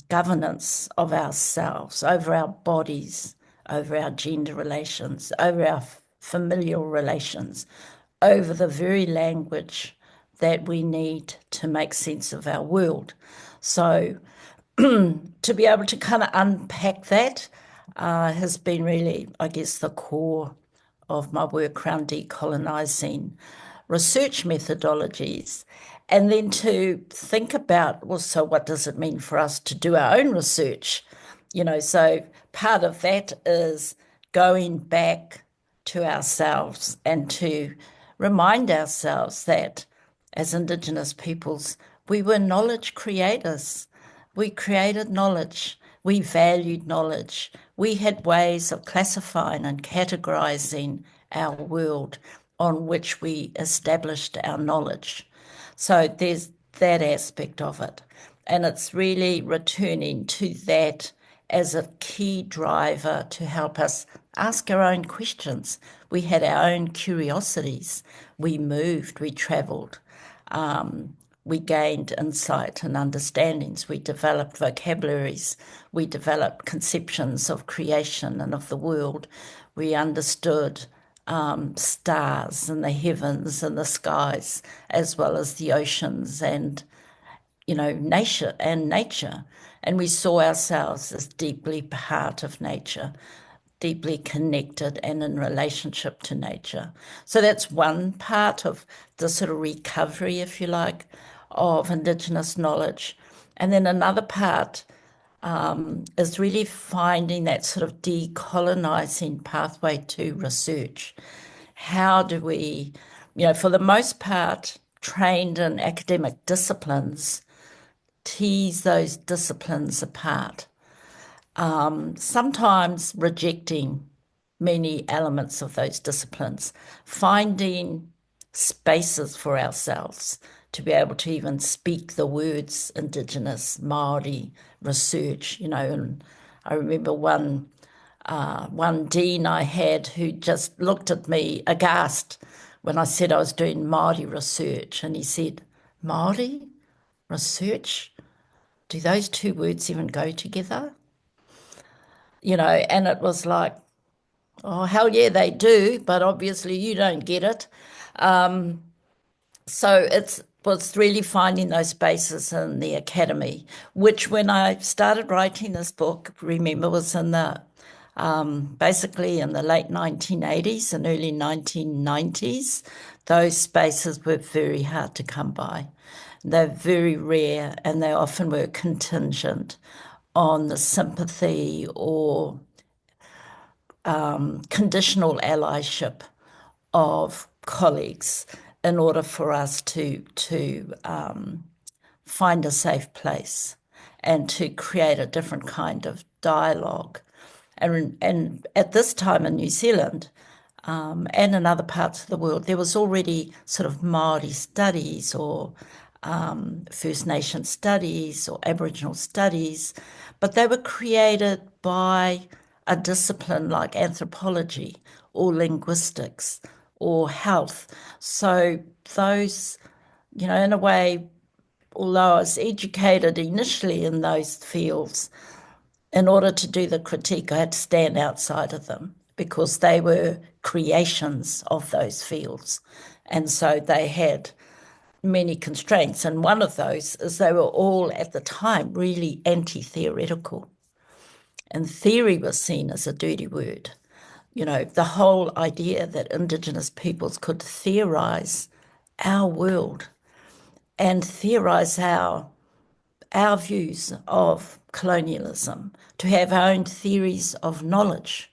governance of ourselves, over our bodies, over our gender relations, over our familial relations, over the very language that we need to make sense of our world. So to be able to kind of unpack that has been really, I guess, the core of my work around decolonising research methodologies. And then to think about, well, so what does it mean for us to do our own research? You know, so part of that is going back to ourselves and to remind ourselves that as Indigenous peoples, we were knowledge creators. We created knowledge. We valued knowledge. We had ways of classifying and categorising our world on which we established our knowledge. So there's that aspect of it. And it's really returning to that as a key driver to help us ask our own questions. We had our own curiosities. We moved, we travelled. We gained insight and understandings. We developed vocabularies. We developed conceptions of creation and of the world. We understood stars and the heavens and the skies, as well as the oceans and, you know, nature. And we saw ourselves as deeply part of nature, deeply connected and in relationship to nature. So that's one part of the sort of recovery, if you like, of Indigenous knowledge. And then another part is really finding that sort of decolonizing pathway to research. How do we, for the most part, trained in academic disciplines, tease those disciplines apart, sometimes rejecting many elements of those disciplines, finding spaces for ourselves to be able to even speak the words Indigenous, Māori, research, and I remember one dean I had who just looked at me aghast when I said I was doing Māori research, and he said, Māori research? Do those two words even go together? And it was like, oh, hell yeah, they do, but obviously you don't get it. So it was really finding those spaces in the academy, which when I started writing this book, remember, was in the basically in the late 1980s and early 1990s. Those spaces were very hard to come by. They're very rare, and they often were contingent on the sympathy or conditional allyship of colleagues in order for us to find a safe place and to create a different kind of dialogue. And at this time in New Zealand and in other parts of the world, there was already sort of Māori studies or First Nation studies or Aboriginal studies, but they were created by a discipline like anthropology or linguistics or health. So those, in a way, although I was educated initially in those fields, in order to do the critique, I had to stand outside of them because they were creations of those fields. And so they had many constraints. And one of those is they were all at the time really anti-theoretical. And theory was seen as a dirty word. The whole idea that Indigenous peoples could theorize our world and theorize our views of colonialism, to have our own theories of knowledge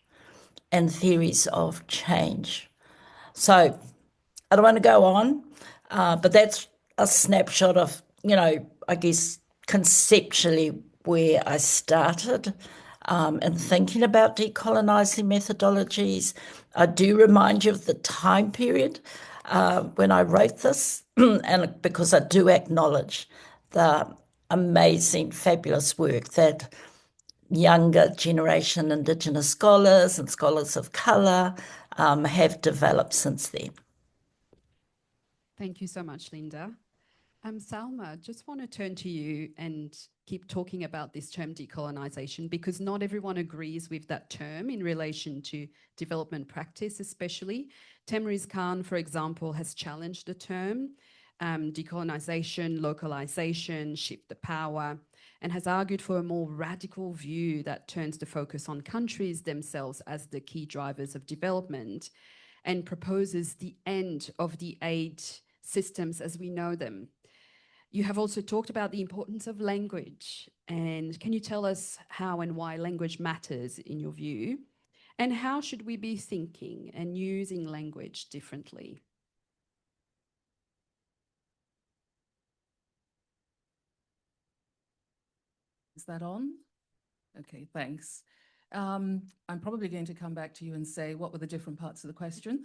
and theories of change. So I don't want to go on, but that's a snapshot of, I guess conceptually where I started in thinking about decolonizing methodologies. I do remind you of the time period when I wrote this, and because I do acknowledge the amazing, fabulous work that younger generation Indigenous scholars and scholars of colour have developed since then. Thank you so much, Linda. Salma, just want to turn to you and keep talking about this term decolonisation, because not everyone agrees with that term in relation to development practice, especially. Temriz Khan, for example, has challenged the term decolonisation, localisation, shift the power, and has argued for a more radical view that turns the focus on countries themselves as the key drivers of development and proposes the end of the aid systems as we know them. You have also talked about the importance of language. And can you tell us how and why language matters in your view? And how should we be thinking and using language differently? Is that on? Okay, thanks. I'm probably going to come back to you and say, what were the different parts of the question?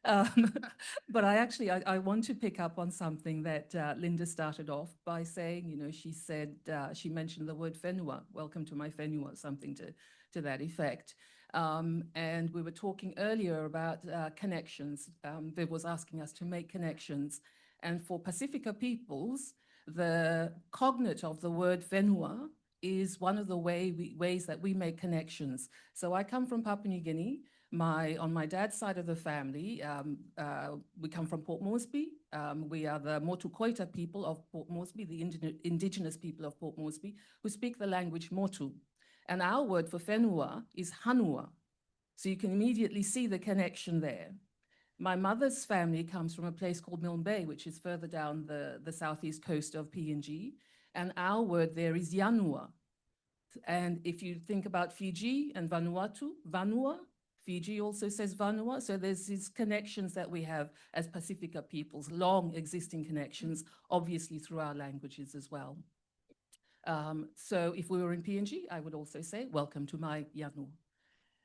But I want to pick up on something that Linda started off by saying. She said, she mentioned the word whenua, welcome to my whenua, something to that effect. And we were talking earlier about connections. Viv was asking us to make connections. And for Pacifica peoples, the cognate of the word whenua is one of the ways that we make connections. So I come from Papua New Guinea. On my dad's side of the family, we come from Port Moresby. We are the Motu Koita people of Port Moresby, the indigenous people of Port Moresby, who speak the language Motu. And our word for whenua is hanua. So you can immediately see the connection there. My mother's family comes from a place called Milne Bay, which is further down the southeast coast of PNG. And our word there is yanua. And if you think about Fiji and Vanuatu, Vanua, Fiji also says Vanua. So there's these connections that we have as Pacifica peoples, long existing connections, obviously through our languages as well. So if we were in PNG, I would also say, welcome to my Yanu.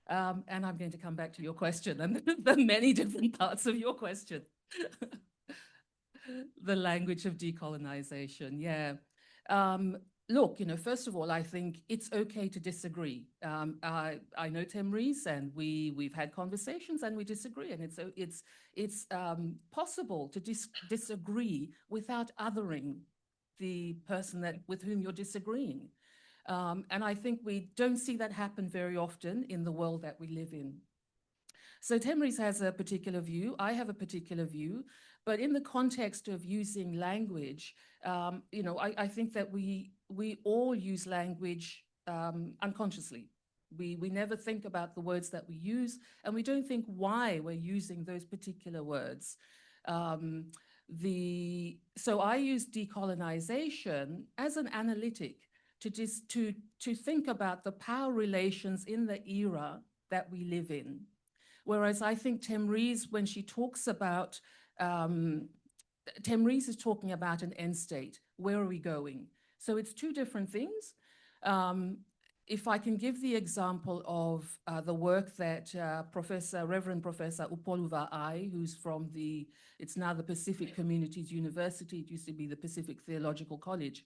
And I'm going to come back to your question and the many different parts of your question. The language of decolonization, yeah. Look, first of all, I think it's okay to disagree. I know Temrese, and we've had conversations and we disagree, and it's possible to disagree without othering the person with whom you're disagreeing. And I think we don't see that happen very often in the world that we live in. So Temrese has a particular view, I have a particular view, but in the context of using language, I think that we all use language unconsciously. We never think about the words that we use, and we don't think why we're using those particular words. So I use decolonization as an analytic to think about the power relations in the era that we live in. Whereas I think Temrese, when she talks about, Temrese is talking about an end state. Where are we going? So it's two different things. If I can give the example of the work that Reverend Professor Upolu Va'ai, who's from it's now the Pacific Communities University, it used to be the Pacific Theological College.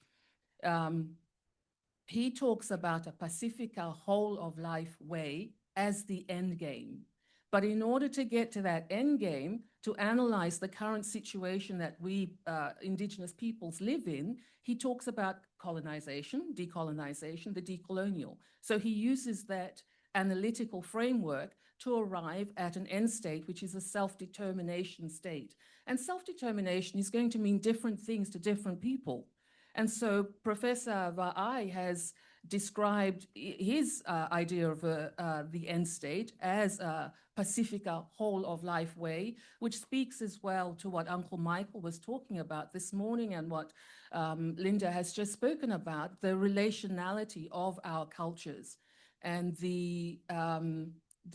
He talks about a Pacifica whole of life way as the end game. But in order to get to that end game, to analyze the current situation that we Indigenous peoples live in, he talks about colonization, decolonization, the decolonial. So he uses that analytical framework to arrive at an end state, which is a self-determination state. And self-determination is going to mean different things to different people. And so Professor Va'ai has described his idea of the end state as a Pacifica whole of life way, which speaks as well to what Uncle Michael was talking about this morning and what Linda has just spoken about, the relationality of our cultures and the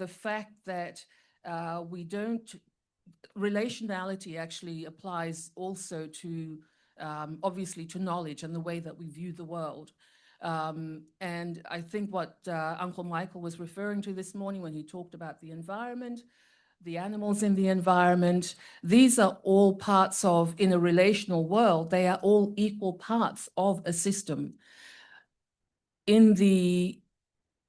fact that relationality actually applies also to obviously to knowledge and the way that we view the world. And I think what Uncle Michael was referring to this morning when he talked about the environment, the animals in the environment, these are all parts of, in a relational world, they are all equal parts of a system. In the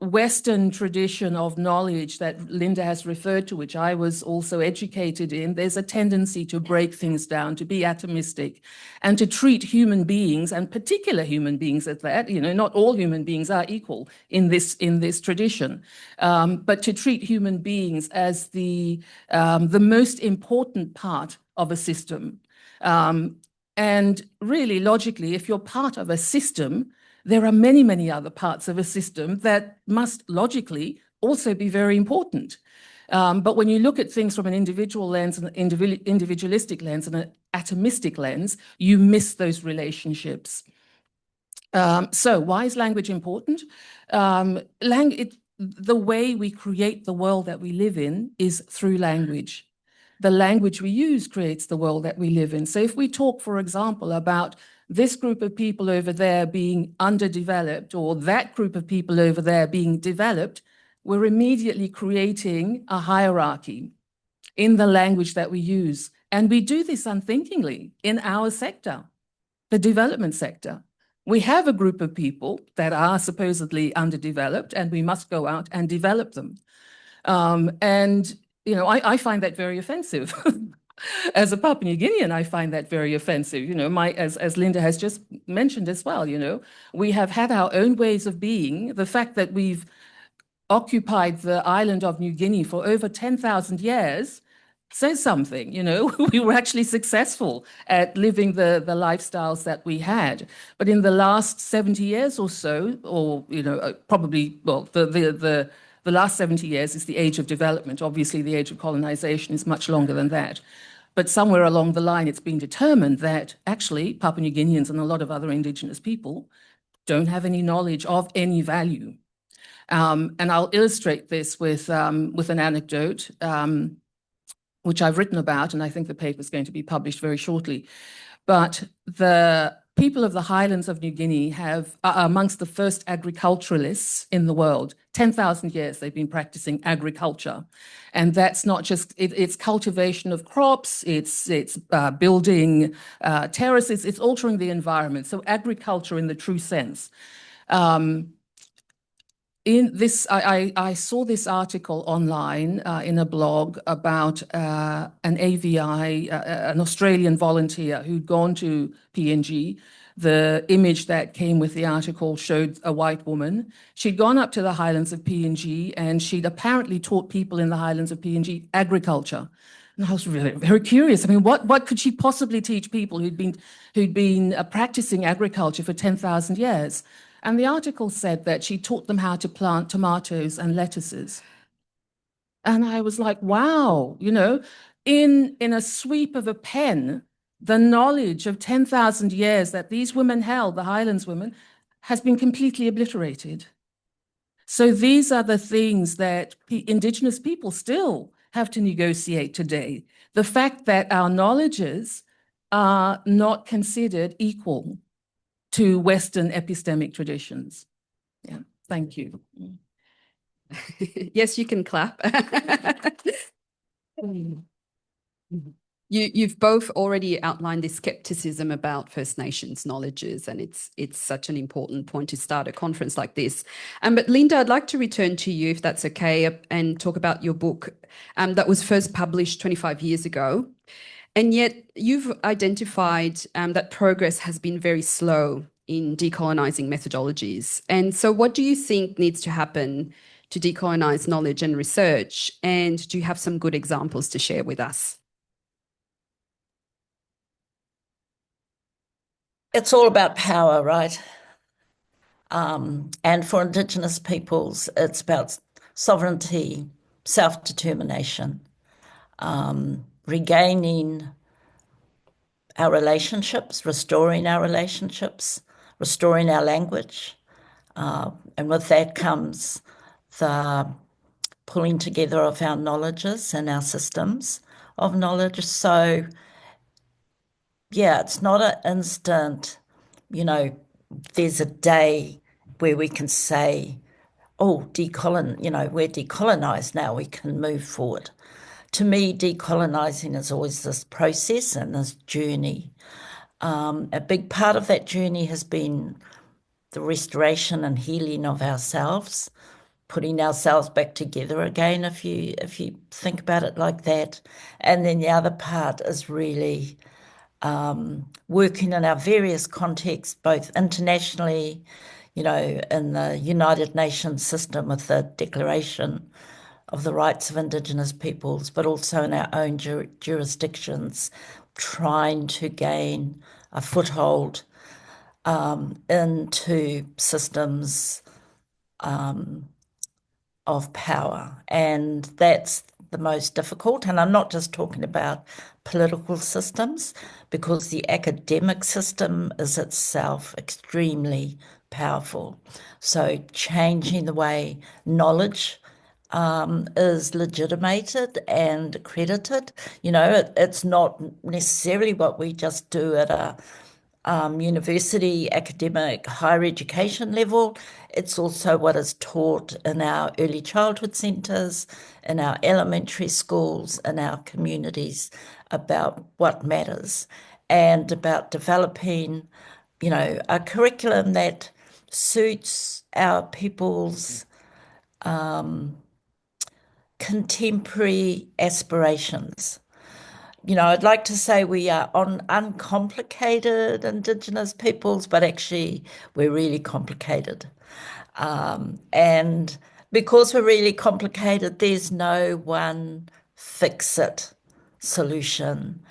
Western tradition of knowledge that Linda has referred to, which I was also educated in, there's a tendency to break things down, to be atomistic, and to treat human beings, and particular human beings at that, not all human beings are equal in this tradition, but to treat human beings as the most important part of a system. And really, logically, if you're part of a system, there are many, many other parts of a system that must logically also be very important. But when you look at things from an individual lens, an individualistic lens, and an atomistic lens, you miss those relationships. So why is language important? The way we create the world that we live in is through language. The language we use creates the world that we live in. So if we talk, for example, about this group of people over there being underdeveloped or that group of people over there being developed, we're immediately creating a hierarchy in the language that we use. And we do this unthinkingly in our sector, the development sector. We have a group of people that are supposedly underdeveloped and we must go out and develop them. I find that very offensive. As a Papua New Guinean, I find that very offensive. As Linda has just mentioned as well, we have had our own ways of being. The fact that we've occupied the island of New Guinea for over 10,000 years says something. We were actually successful at living the lifestyles that we had. But in the last 70 years or so, or probably, well, the last 70 years is the age of development. Obviously, the age of colonization is much longer than that. But somewhere along the line, it's been determined that actually Papua New Guineans and a lot of other Indigenous people don't have any knowledge of any value. And I'll illustrate this with an anecdote, which I've written about, and I think the paper is going to be published very shortly. But the people of the highlands of New Guinea are amongst the first agriculturalists in the world. 10,000 years they've been practicing agriculture. And that's not just, it's cultivation of crops, it's building terraces, it's altering the environment. So agriculture in the true sense. In this, I saw this article online in a blog about an AVI, an Australian volunteer who'd gone to PNG. The image that came with the article showed a white woman. She'd gone up to the highlands of PNG and she'd apparently taught people in the highlands of PNG agriculture. And I was really very curious. I mean, what could she possibly teach people who'd been practicing agriculture for 10,000 years? And the article said that she taught them how to plant tomatoes and lettuces. And I was like, wow, you know, in a sweep of a pen, the knowledge of 10,000 years that these women held, the Highlands women, has been completely obliterated. So these are the things that Indigenous people still have to negotiate today. The fact that our knowledges are not considered equal to Western epistemic traditions. Yeah, thank you. Yes, you can clap. You've both already outlined the skepticism about First Nations knowledges, and it's such an important point to start a conference like this. But Linda, I'd like to return to you, if that's okay, and talk about your book that was first published 25 years ago. And yet you've identified that progress has been very slow in decolonizing methodologies. And so what do you think needs to happen to decolonize knowledge and research? And do you have some good examples to share with us? It's all about power, right? And for Indigenous peoples, it's about sovereignty, self-determination, regaining our relationships, restoring our relationships, restoring our language. And with that comes the pulling together of our knowledges and our systems of knowledge. So, yeah, it's not an instant, you know, there's a day where we can say, oh, we're decolonized now, we can move forward. To me, decolonizing is always this process and this journey. A big part of that journey has been the restoration and healing of ourselves, putting ourselves back together again, if you think about it like that. And then the other part is really working in our various contexts, both internationally, you know, in the United Nations system with the Declaration of the Rights of Indigenous Peoples, but also in our own jurisdictions, trying to gain a foothold into systems of power. And that's the most difficult. And I'm not just talking about political systems, because the academic system is itself extremely powerful. So changing the way knowledge is legitimated and accredited. You know, it's not necessarily what we just do at a university, academic, higher education level. It's also what is taught in our early childhood centres, in our elementary schools, in our communities about what matters, and about developing, you know, a curriculum that suits our people's contemporary aspirations. You know, I'd like to say we are uncomplicated Indigenous peoples, but actually we're really complicated. And because we're really complicated, there's no one fix-it solution.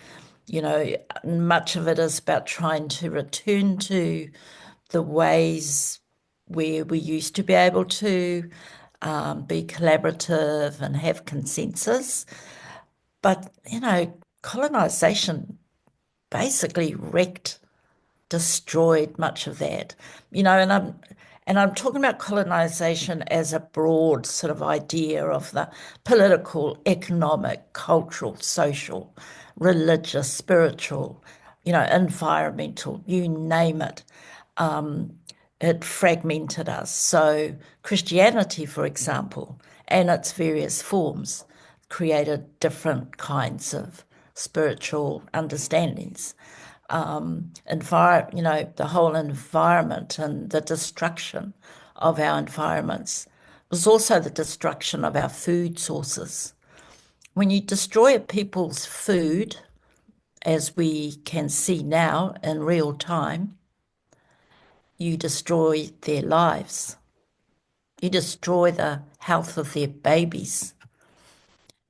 You know, much of it is about trying to return to the ways where we used to be able to be collaborative and have consensus. But, you know, colonisation basically wrecked destroyed much of that. And I'm talking about colonization as a broad sort of idea of the political, economic, cultural, social, religious, spiritual, environmental, you name it. It fragmented us. So Christianity, for example, and its various forms, created different kinds of spiritual understandings. The whole environment and the destruction of our environments was also the destruction of our food sources. When you destroy a people's food, as we can see now in real time, you destroy their lives. You destroy the health of their babies.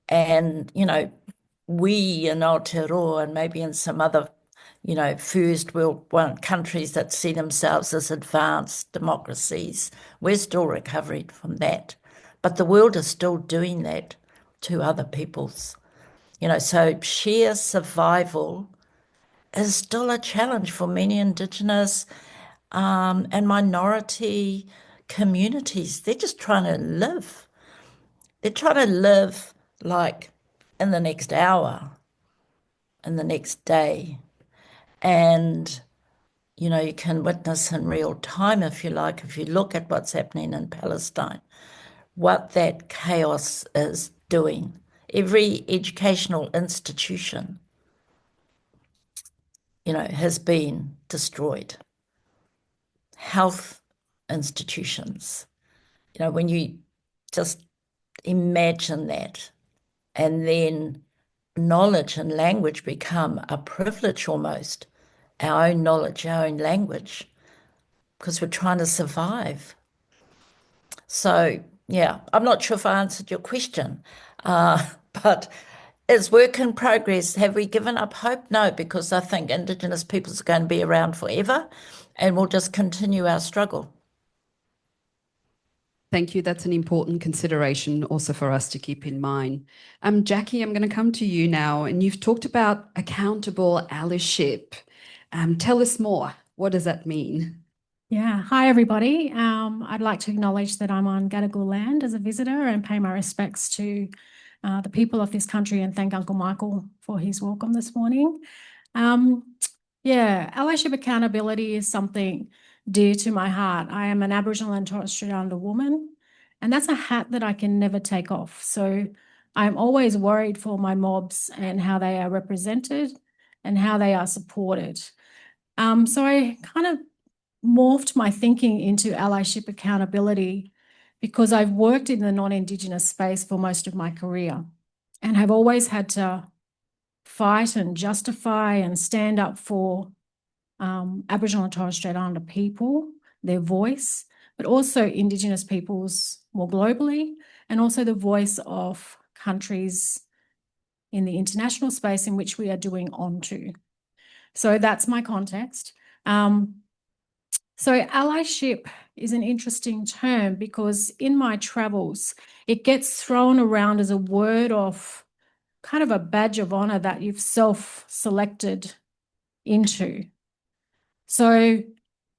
And, we in Aotearoa and maybe in some other, first world countries that see themselves as advanced democracies, we're still recovering from that. But the world is still doing that to other peoples. So sheer survival is still a challenge for many Indigenous and minority communities. They're just trying to live. They're trying to live like in the next hour, in the next day. And, you can witness in real time, if you like, if you look at what's happening in Palestine, what that chaos is doing. Every educational institution, has been destroyed. Health institutions, when you just imagine that, and then knowledge and language become a privilege almost, our own knowledge, our own language, because we're trying to survive. So, yeah, I'm not sure if I answered your question, but it's work in progress. Have we given up hope? No, because I think Indigenous peoples are going to be around forever and we'll just continue our struggle. Thank you. That's an important consideration also for us to keep in mind. Jackie, I'm going to come to you now, and you've talked about accountable allyship. Tell us more. What does that mean? Yeah, hi everybody. I'd like to acknowledge that I'm on Gadigal land as a visitor and pay my respects to the people of this country and thank Uncle Michael for his welcome this morning. Allyship accountability is something dear to my heart. I am an Aboriginal and Torres Strait Islander woman, and that's a hat that I can never take off. So I'm always worried for my mobs and how they are represented and how they are supported. So I kind of morphed my thinking into allyship accountability because I've worked in the non-Indigenous space for most of my career and have always had to fight and justify and stand up for Aboriginal and Torres Strait Islander people, their voice, but also Indigenous peoples more globally, and also the voice of countries in the international space in which we are doing onto. So that's my context. So allyship is an interesting term because in my travels, it gets thrown around as a word of kind of a badge of honor that you've self-selected into. So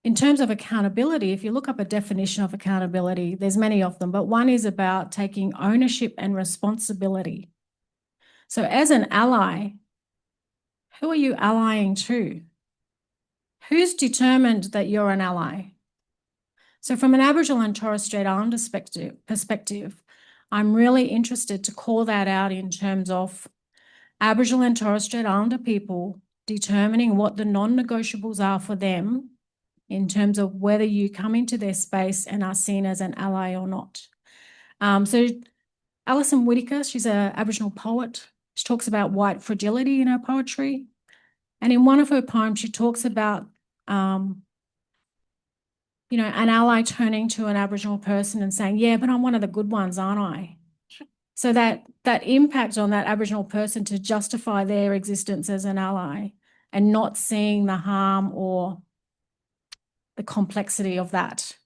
in terms of accountability, if you look up a definition of accountability, there's many of them, but one is about taking ownership and responsibility. So as an ally, who are you allying to? Who's determined that you're an ally? So from an Aboriginal and Torres Strait Islander perspective, I'm really interested to call that out in terms of Aboriginal and Torres Strait Islander people determining what the non-negotiables are for them in terms of whether you come into their space and are seen as an ally or not. So Alison Whittaker, she's an Aboriginal poet. She talks about white fragility in her poetry. And in one of her poems, she talks about, an ally turning to an Aboriginal person and saying, yeah, but I'm one of the good ones, aren't I? So that impact on that Aboriginal person to justify their existence as an ally and not seeing the harm or the complexity of that.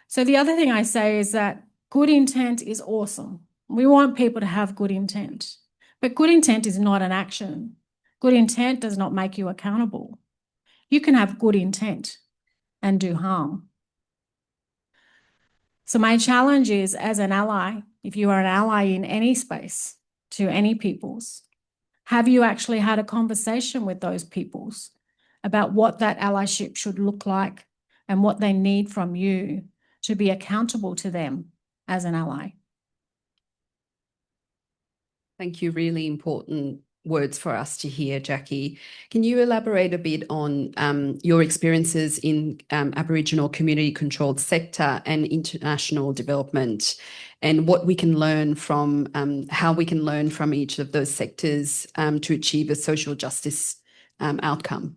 So the other thing I say is that good intent is awesome. We want people to have good intent, but good intent is not an action. Good intent does not make you accountable. You can have good intent and do harm. So my challenge is, as an ally, if you are an ally in any space to any peoples, have you actually had a conversation with those peoples about what that allyship should look like and what they need from you to be accountable to them as an ally? Thank you. Really important words for us to hear, Jackie. Can you elaborate a bit on your experiences in Aboriginal community-controlled sector and international development, and what we can learn from, how we can learn from each of those sectors to achieve a social justice outcome?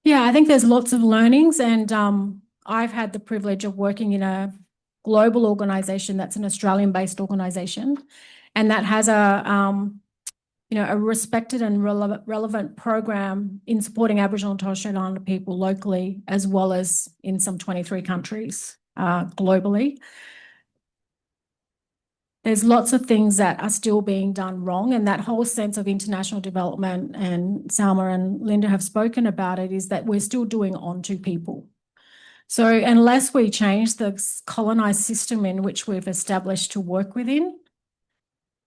Yeah, I think there's lots of learnings, and I've had the privilege of working in a global organisation that's an Australian-based organisation, and that has a a respected and relevant program in supporting Aboriginal and Torres Strait Islander people locally, as well as in some 23 countries globally. There's lots of things that are still being done wrong, and that whole sense of international development, and Salma and Linda have spoken about it, is that we're still doing onto people. So unless we change the colonised system in which we've established to work within,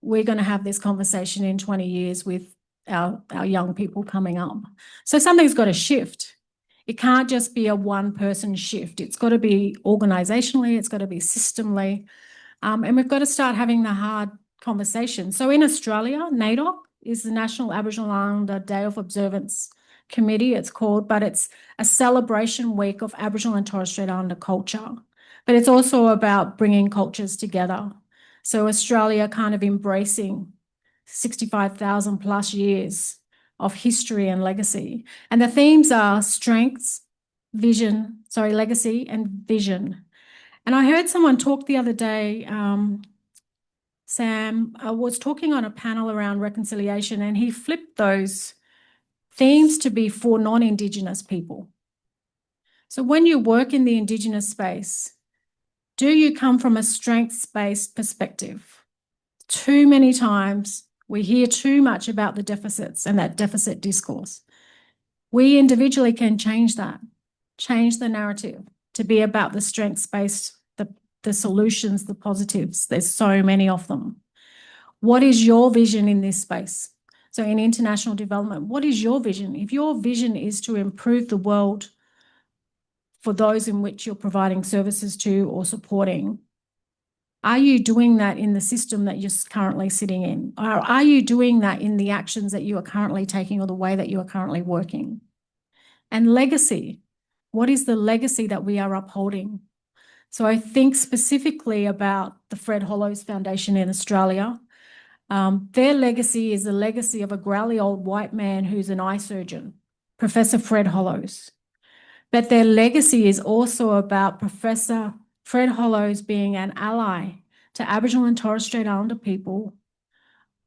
we're going to have this conversation in 20 years with our young people coming up. So something's got to shift. It can't just be a one-person shift. It's got to be organisationally, it's got to be systemly, and we've got to start having the hard conversation. So in Australia, NAIDOC is the National Aboriginal Islander Day of Observance Committee, it's called, but it's a celebration week of Aboriginal and Torres Strait Islander culture. But it's also about bringing cultures together. So Australia kind of embracing 65,000 plus years of history and legacy. And the themes are strengths, legacy and vision. And I heard someone talk the other day, Sam was talking on a panel around reconciliation, and he flipped those themes to be for non-Indigenous people. So when you work in the Indigenous space, do you come from a strengths-based perspective? Too many times we hear too much about the deficits and that deficit discourse. We individually can change that, change the narrative to be about the strengths-based, the solutions, the positives. There's so many of them. What is your vision in this space? So in international development, what is your vision? If your vision is to improve the world for those in which you're providing services to or supporting, are you doing that in the system that you're currently sitting in? Or are you doing that in the actions that you are currently taking or the way that you are currently working? And legacy, what is the legacy that we are upholding? So I think specifically about the Fred Hollows Foundation in Australia. Their legacy is the legacy of a growly old white man who's an eye surgeon, Professor Fred Hollows. But their legacy is also about Professor Fred Hollows being an ally to Aboriginal and Torres Strait Islander people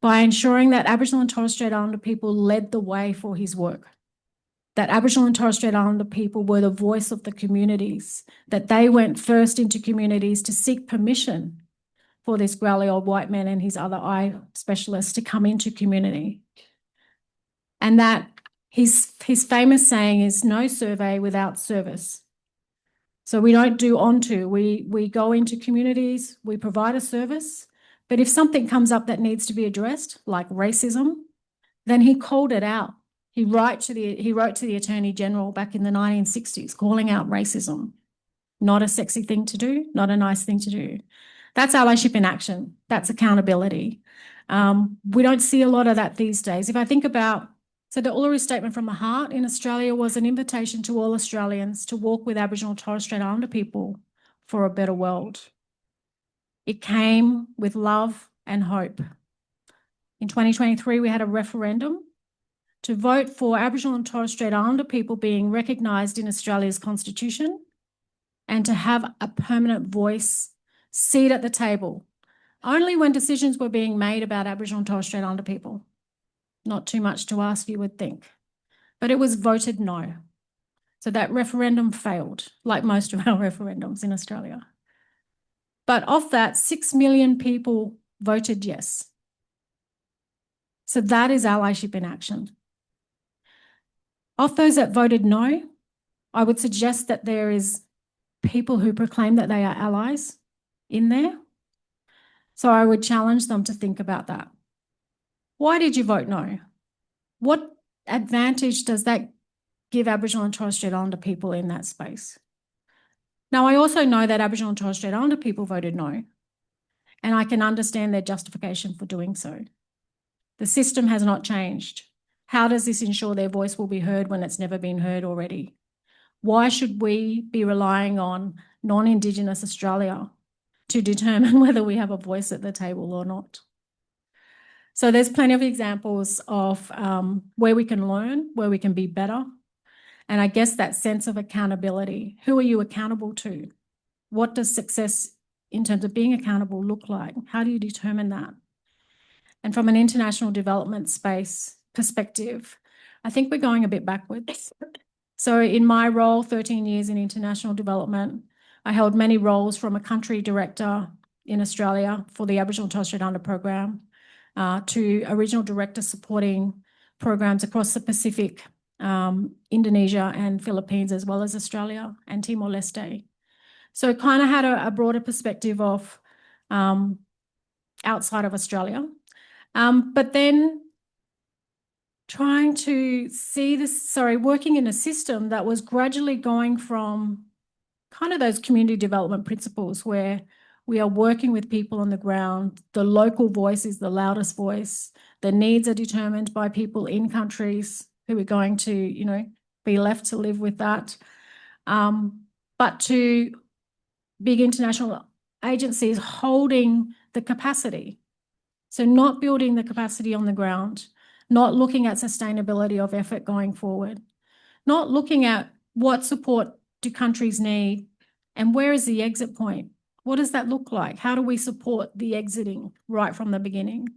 by ensuring that Aboriginal and Torres Strait Islander people led the way for his work, that Aboriginal and Torres Strait Islander people were the voice of the communities, that they went first into communities to seek permission for this growly old white man and his other eye specialists to come into community. And that his famous saying is no survey without service. So we don't do onto, we go into communities, we provide a service, but if something comes up that needs to be addressed, like racism, then he called it out. He wrote to the Attorney General back in the 1960s, calling out racism. Not a sexy thing to do, not a nice thing to do. That's allyship in action. That's accountability. We don't see a lot of that these days. If I think about, so the Uluru Statement from the Heart in Australia was an invitation to all Australians to walk with Aboriginal and Torres Strait Islander people for a better world. It came with love and hope. In 2023, we had a referendum to vote for Aboriginal and Torres Strait Islander people being recognised in Australia's Constitution and to have a permanent voice, seat at the table, only when decisions were being made about Aboriginal and Torres Strait Islander people. Not too much to ask, you would think. But it was voted no. So that referendum failed, like most of our referendums in Australia. But of that, 6 million people voted yes. So that is allyship in action. Of those that voted no, I would suggest that there is people who proclaim that they are allies in there. So I would challenge them to think about that. Why did you vote no? What advantage does that give Aboriginal and Torres Strait Islander people in that space? Now, I also know that Aboriginal and Torres Strait Islander people voted no, and I can understand their justification for doing so. The system has not changed. How does this ensure their voice will be heard when it's never been heard already? Why should we be relying on non-Indigenous Australia to determine whether we have a voice at the table or not? So there's plenty of examples of where we can learn, where we can be better. And I guess that sense of accountability. Who are you accountable to? What does success in terms of being accountable look like? How do you determine that? And from an international development space perspective, I think we're going a bit backwards. So in my role, 13 years in international development, I held many roles from a country director in Australia for the Aboriginal and Torres Strait Islander program to a regional director supporting programs across the Pacific, Indonesia and Philippines, as well as Australia and Timor-Leste. So kind of had a broader perspective of outside of Australia. But then trying to see this, working in a system that was gradually going from kind of those community development principles where we are working with people on the ground, the local voice is the loudest voice, the needs are determined by people in countries who are going to, be left to live with that. But to big international agencies holding the capacity. So not building the capacity on the ground, not looking at sustainability of effort going forward, not looking at what support do countries need and where is the exit point? What does that look like? How do we support the exiting right from the beginning?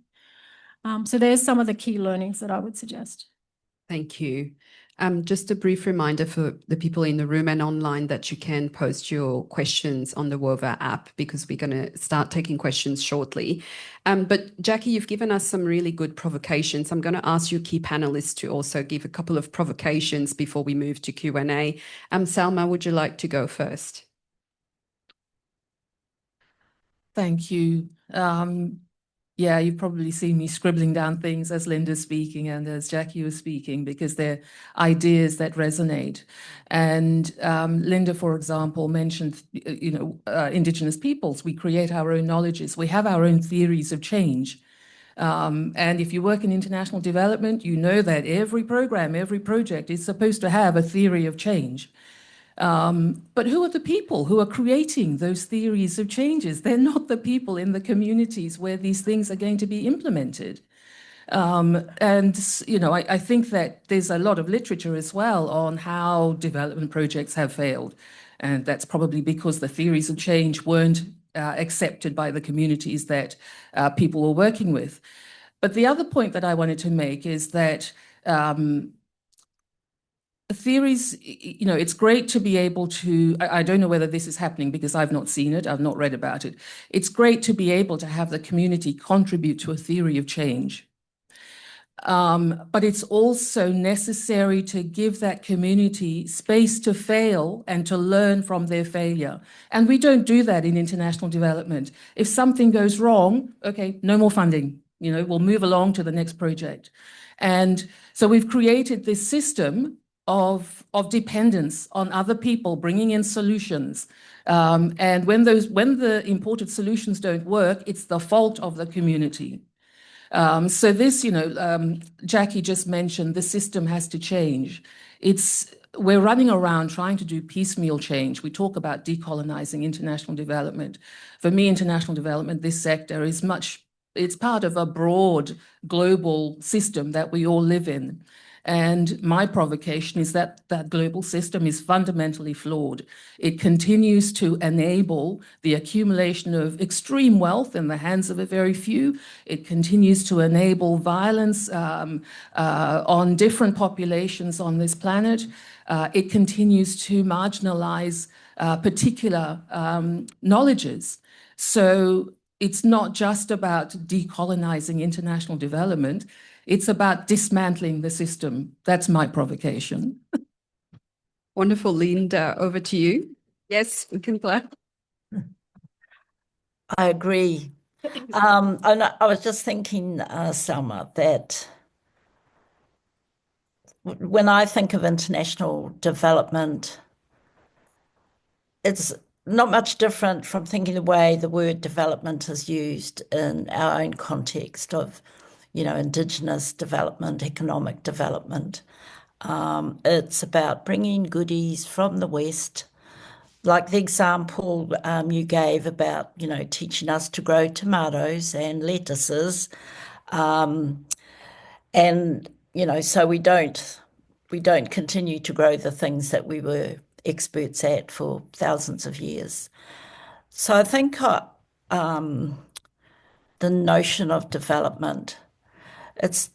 So there's some of the key learnings that I would suggest. Thank you. Just a brief reminder for the people in the room and online that you can post your questions on the Wova app because we're going to start taking questions shortly. But Jackie, you've given us some really good provocations. I'm going to ask you key panelists to also give a couple of provocations before we move to Q&A. Salma, would you like to go first? Thank you. Yeah, you've probably seen me scribbling down things as Linda's speaking and as Jackie was speaking because they're ideas that resonate. And Linda, for example, mentioned, Indigenous peoples. We create our own knowledges. We have our own theories of change. And if you work in international development, you know that every program, every project is supposed to have a theory of change. But who are the people who are creating those theories of changes? They're not the people in the communities where these things are going to be implemented. I think that there's a lot of literature as well on how development projects have failed. And that's probably because the theories of change weren't accepted by the communities that people were working with. But the other point that I wanted to make is that theories, it's great to be able to, I don't know whether this is happening because I've not seen it, I've not read about it. It's great to be able to have the community contribute to a theory of change. But it's also necessary to give that community space to fail and to learn from their failure. And we don't do that in international development. If something goes wrong, okay, no more funding, we'll move along to the next project. And so we've created this system of dependence on other people bringing in solutions. And when the imported solutions don't work, it's the fault of the community. So this, Jackie just mentioned, the system has to change. We're running around trying to do piecemeal change. We talk about decolonizing international development. For me, international development, this sector is it's part of a broad global system that we all live in. And my provocation is that that global system is fundamentally flawed. It continues to enable the accumulation of extreme wealth in the hands of a very few. It continues to enable violence on different populations on this planet. It continues to marginalize particular knowledges. So it's not just about decolonizing international development. It's about dismantling the system. That's my provocation. Wonderful, Linda. Over to you. Yes, we can clap. I agree. And I was just thinking, Selma, that when I think of international development, it's not much different from thinking the way the word development is used in our own context of, Indigenous development, economic development. It's about bringing goodies from the West, like the example you gave about, teaching us to grow tomatoes and lettuces, and so we don't continue to grow the things that we were experts at for thousands of years. So I think the notion of development, it's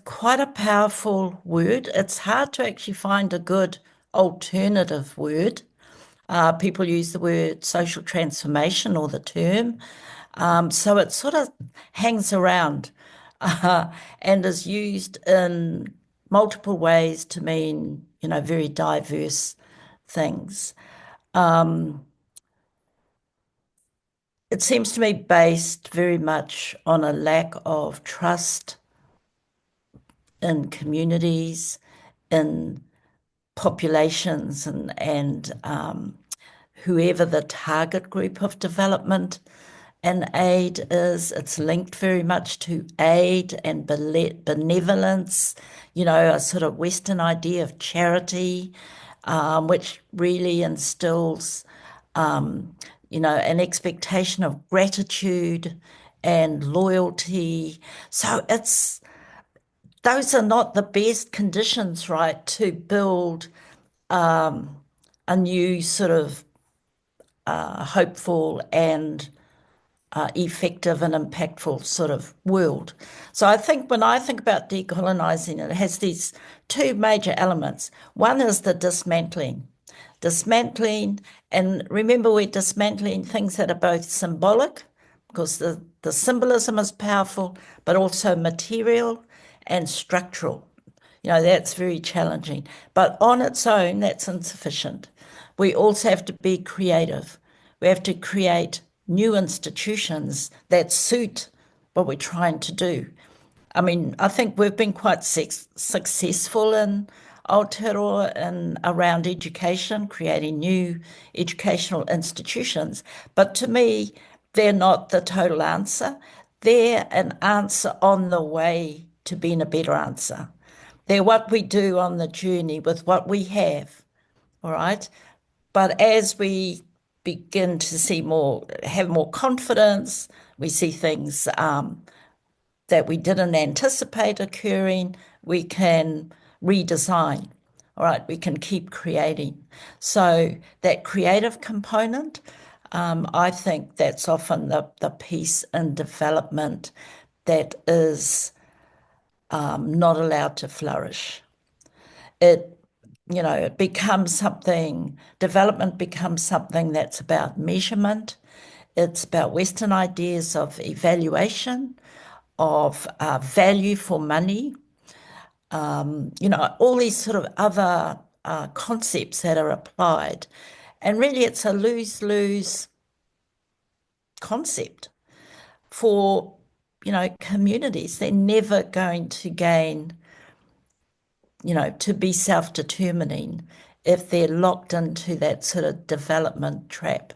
quite a powerful word. It's hard to actually find a good alternative word. People use the word social transformation or the term. So it sort of hangs around and is used in multiple ways to mean, very diverse things. It seems to me based very much on a lack of trust in communities, in populations, and whoever the target group of development and aid is. It's linked very much to aid and benevolence, a sort of Western idea of charity, which really instills, an expectation of gratitude and loyalty. So those are not the best conditions, right, to build a new sort of hopeful and effective and impactful sort of world. So I think when I think about decolonizing, it has these two major elements. One is the dismantling, and remember we're dismantling things that are both symbolic, because the symbolism is powerful, but also material and structural. That's very challenging. But on its own, that's insufficient. We also have to be creative. We have to create new institutions that suit what we're trying to do. I mean, I think we've been quite successful in Aotearoa and around education, creating new educational institutions. But to me, they're not the total answer. They're an answer on the way to being a better answer. They're what we do on the journey with what we have, all right? But as we begin to have more confidence, we see things that we didn't anticipate occurring, we can redesign, all right? We can keep creating. So that creative component, I think that's often the piece in development that is not allowed to flourish. It becomes development becomes something that's about measurement. It's about Western ideas of evaluation, of value for money, all these sort of other concepts that are applied. And really it's a lose-lose concept for, communities. They're never going to gain, to be self-determining if they're locked into that sort of development trap.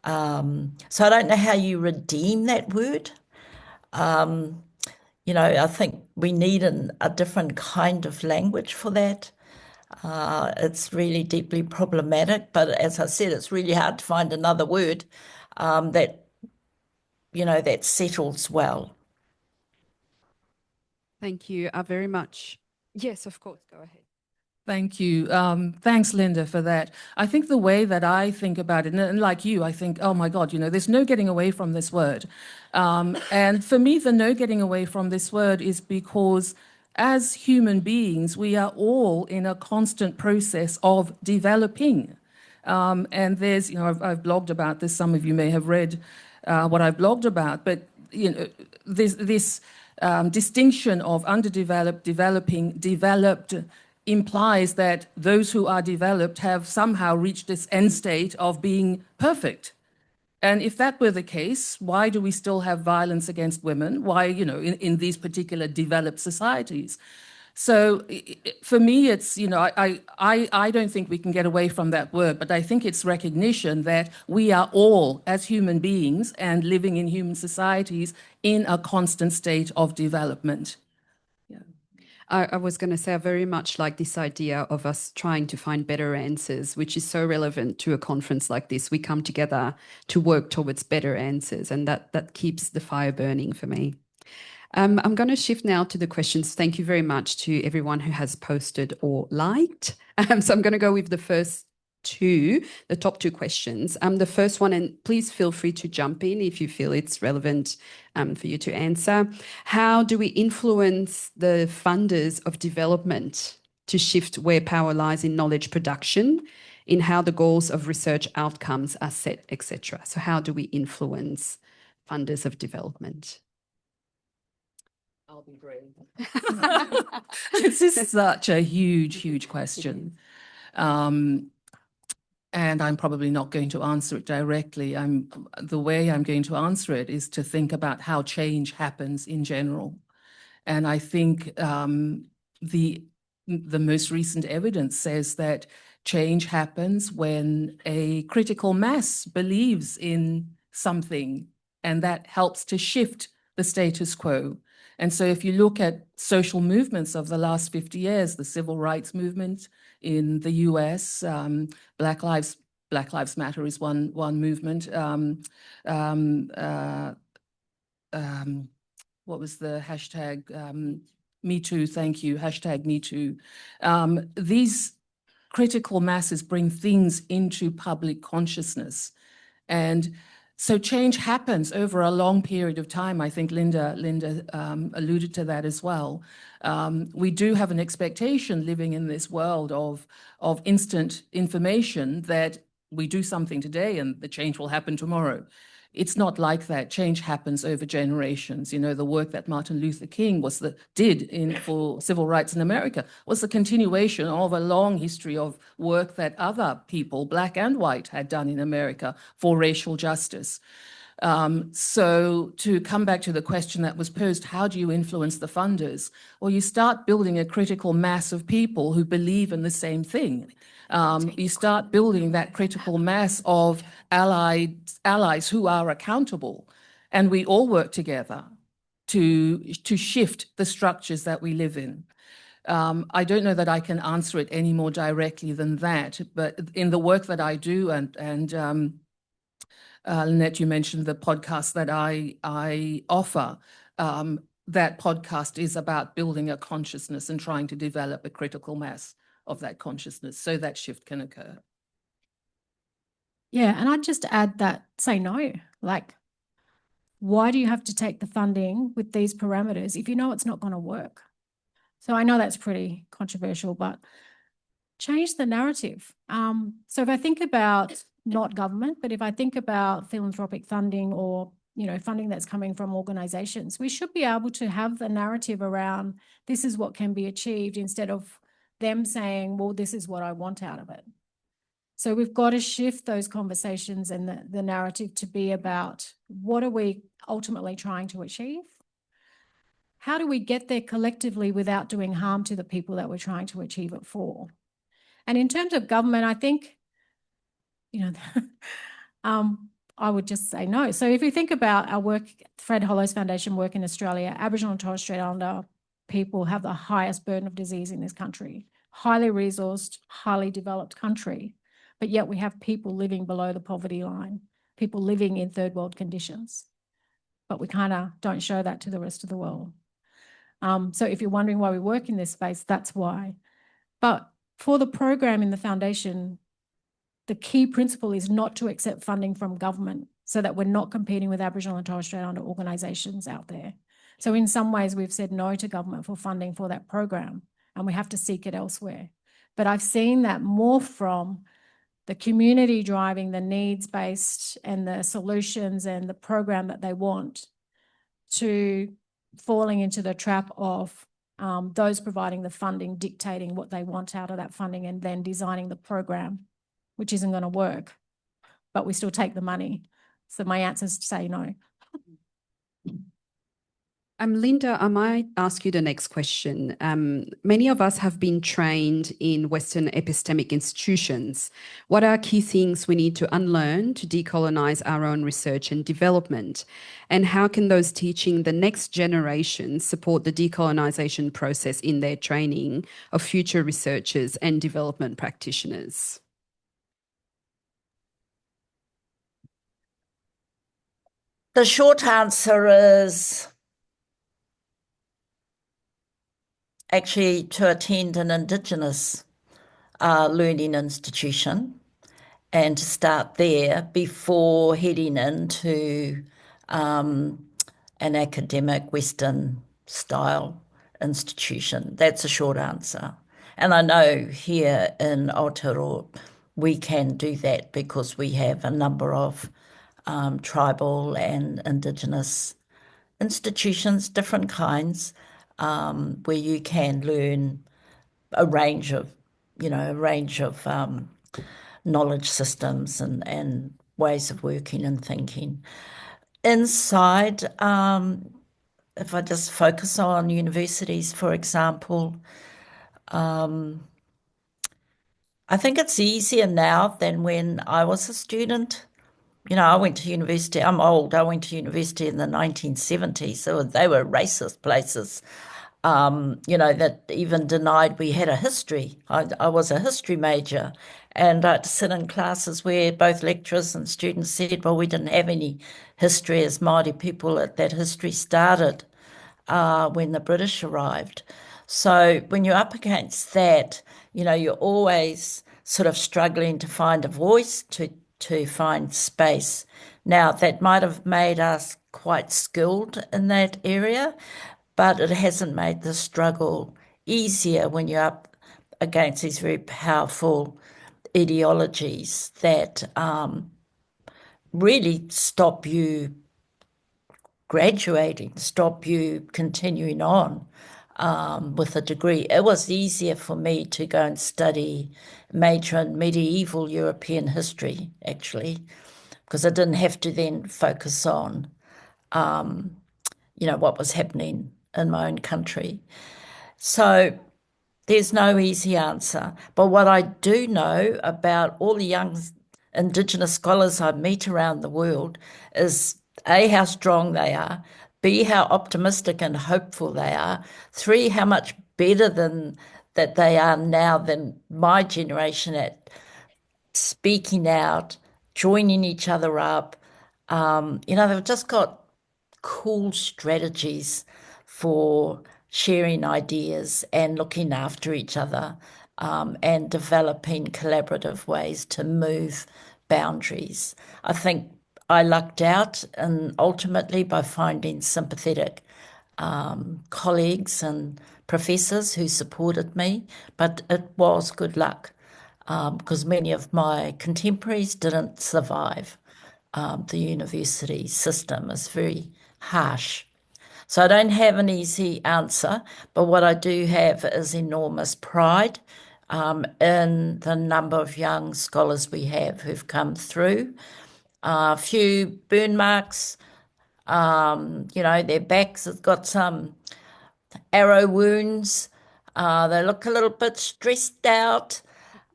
So I don't know how you redeem that word. I think we need a different kind of language for that. It's really deeply problematic, but as I said, it's really hard to find another word that settles well. Thank you very much. Yes, of course, go ahead. Thank you. Thanks, Linda, for that. I think the way that I think about it, and like you, I think, oh my God, there's no getting away from this word. And for me, the no getting away from this word is because as human beings, we are all in a constant process of developing. And there's, I've blogged about this. Some of you may have read what I've blogged about, but this distinction of underdeveloped, developing, developed implies that those who are developed have somehow reached this end state of being perfect. And if that were the case, why do we still have violence against women? Why, in these particular developed societies? So for me, it's, I don't think we can get away from that word, but I think it's recognition that we are all, as human beings and living in human societies, in a constant state of development. I was going to say, I very much like this idea of us trying to find better answers, which is so relevant to a conference like this. We come together to work towards better answers, and that keeps the fire burning for me. I'm going to shift now to the questions. Thank you very much to everyone who has posted or liked. So I'm going to go with the top two questions. The first one, and please feel free to jump in if you feel it's relevant for you to answer. How do we influence the funders of development to shift where power lies in knowledge production, in how the goals of research outcomes are set, etc.? So how do we influence funders of development? I'll be brief. This is such a huge question. And I'm probably not going to answer it directly. The way I'm going to answer it is to think about how change happens in general. And I think the most recent evidence says that change happens when a critical mass believes in something, and that helps to shift the status quo. And so if you look at social movements of the last 50 years, the civil rights movement in the US, Black Lives Matter is one movement. What was the hashtag? Me Too, thank you, hashtag Me Too. These critical masses bring things into public consciousness. And so change happens over a long period of time. I think Linda alluded to that as well. We do have an expectation living in this world of instant information that we do something today and the change will happen tomorrow. It's not like that. Change happens over generations. The work that Martin Luther King did for civil rights in America was the continuation of a long history of work that other people, black and white, had done in America for racial justice. So to come back to the question that was posed, how do you influence the funders? Well, you start building a critical mass of people who believe in the same thing. You start building that critical mass of allies who are accountable, and we all work together to shift the structures that we live in. I don't know that I can answer it any more directly than that, but in the work that I do, and Lynette, you mentioned the podcast that I offer. That podcast is about building a consciousness and trying to develop a critical mass of that consciousness so that shift can occur. Yeah, and I'd just add that, say no. Like, why do you have to take the funding with these parameters if you know it's not going to work? So I know that's pretty controversial, but change the narrative. So if I think about not government, but if I think about philanthropic funding or funding that's coming from organizations, we should be able to have the narrative around this is what can be achieved instead of them saying, well, this is what I want out of it. So we've got to shift those conversations and the narrative to be about what are we ultimately trying to achieve? How do we get there collectively without doing harm to the people that we're trying to achieve it for? And in terms of government, I think, I would just say no. So if you think about our work, Fred Hollows Foundation work in Australia, Aboriginal and Torres Strait Islander people have the highest burden of disease in this country, highly resourced, highly developed country, but yet we have people living below the poverty line, people living in third world conditions, but we kind of don't show that to the rest of the world. So if you're wondering why we work in this space, that's why. But for the program in the foundation, the key principle is not to accept funding from government so that we're not competing with Aboriginal and Torres Strait Islander organisations out there. So in some ways, we've said no to government for funding for that program, and we have to seek it elsewhere. But I've seen that more from the community driving the needs-based and the solutions and the program that they want to falling into the trap of those providing the funding dictating what they want out of that funding and then designing the program, which isn't going to work, but we still take the money. So my answer is to say no. Linda, I might ask you the next question. Many of us have been trained in Western epistemic institutions. What are key things we need to unlearn to decolonize our own research and development? And how can those teaching the next generation support the decolonization process in their training of future researchers and development practitioners? The short answer is actually to attend an Indigenous learning institution and to start there before heading into an academic Western style institution. That's a short answer. And I know here in Aotearoa we can do that because we have a number of tribal and Indigenous institutions, different kinds, where you can learn a range of knowledge systems and ways of working and thinking. Inside, if I just focus on universities, for example, I think it's easier now than when I was a student. You know, I went to university, I'm old, I went to university in the 1970s, so they were racist places, that even denied we had a history. I was a history major, and I had to sit in classes where both lecturers and students said, well, we didn't have any history as Māori people, that history started when the British arrived. So when you're up against that, you're always sort of struggling to find a voice, to find space. Now, that might have made us quite skilled in that area, but it hasn't made the struggle easier when you're up against these very powerful ideologies that really stop you graduating, stop you continuing on with a degree. It was easier for me to go and study major in medieval European history, actually, because I didn't have to then focus on, what was happening in my own country. So there's no easy answer. But what I do know about all the young Indigenous scholars I meet around the world is A, how strong they are, B, how optimistic and hopeful they are, 3, how much better than that they are now than my generation at speaking out, joining each other up. They've just got cool strategies for sharing ideas and looking after each other, and developing collaborative ways to move boundaries. I think I lucked out and ultimately by finding sympathetic colleagues and professors who supported me, but it was good luck because many of my contemporaries didn't survive. The university system is very harsh. So I don't have an easy answer, but what I do have is enormous pride in the number of young scholars we have who've come through. A few burn marks, their backs have got some arrow wounds. They look a little bit stressed out.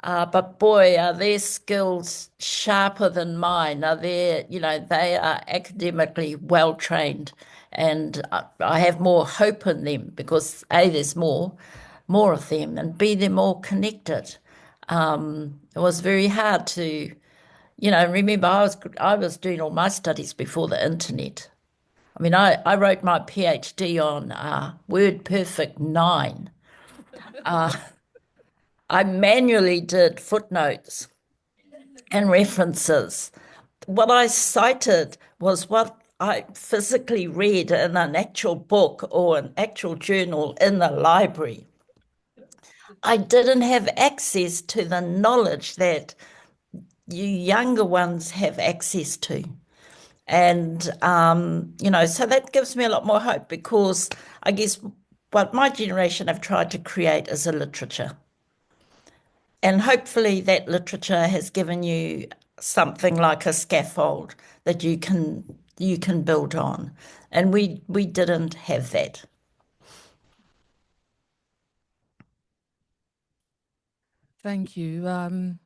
But boy, are their skills sharper than mine. They are academically well trained, and I have more hope in them because A, there's more of them, and B, they're more connected. It was very hard to, remember I was doing all my studies before the internet. I mean, I wrote my PhD on Word Perfect 9. I manually did footnotes and references. What I cited was what I physically read in an actual book or an actual journal in the library. I didn't have access to the knowledge that you younger ones have access to. And, so that gives me a lot more hope, because I guess what my generation have tried to create is a literature. And hopefully that literature has given you something like a scaffold that you can build on. And we didn't have that. Thank you.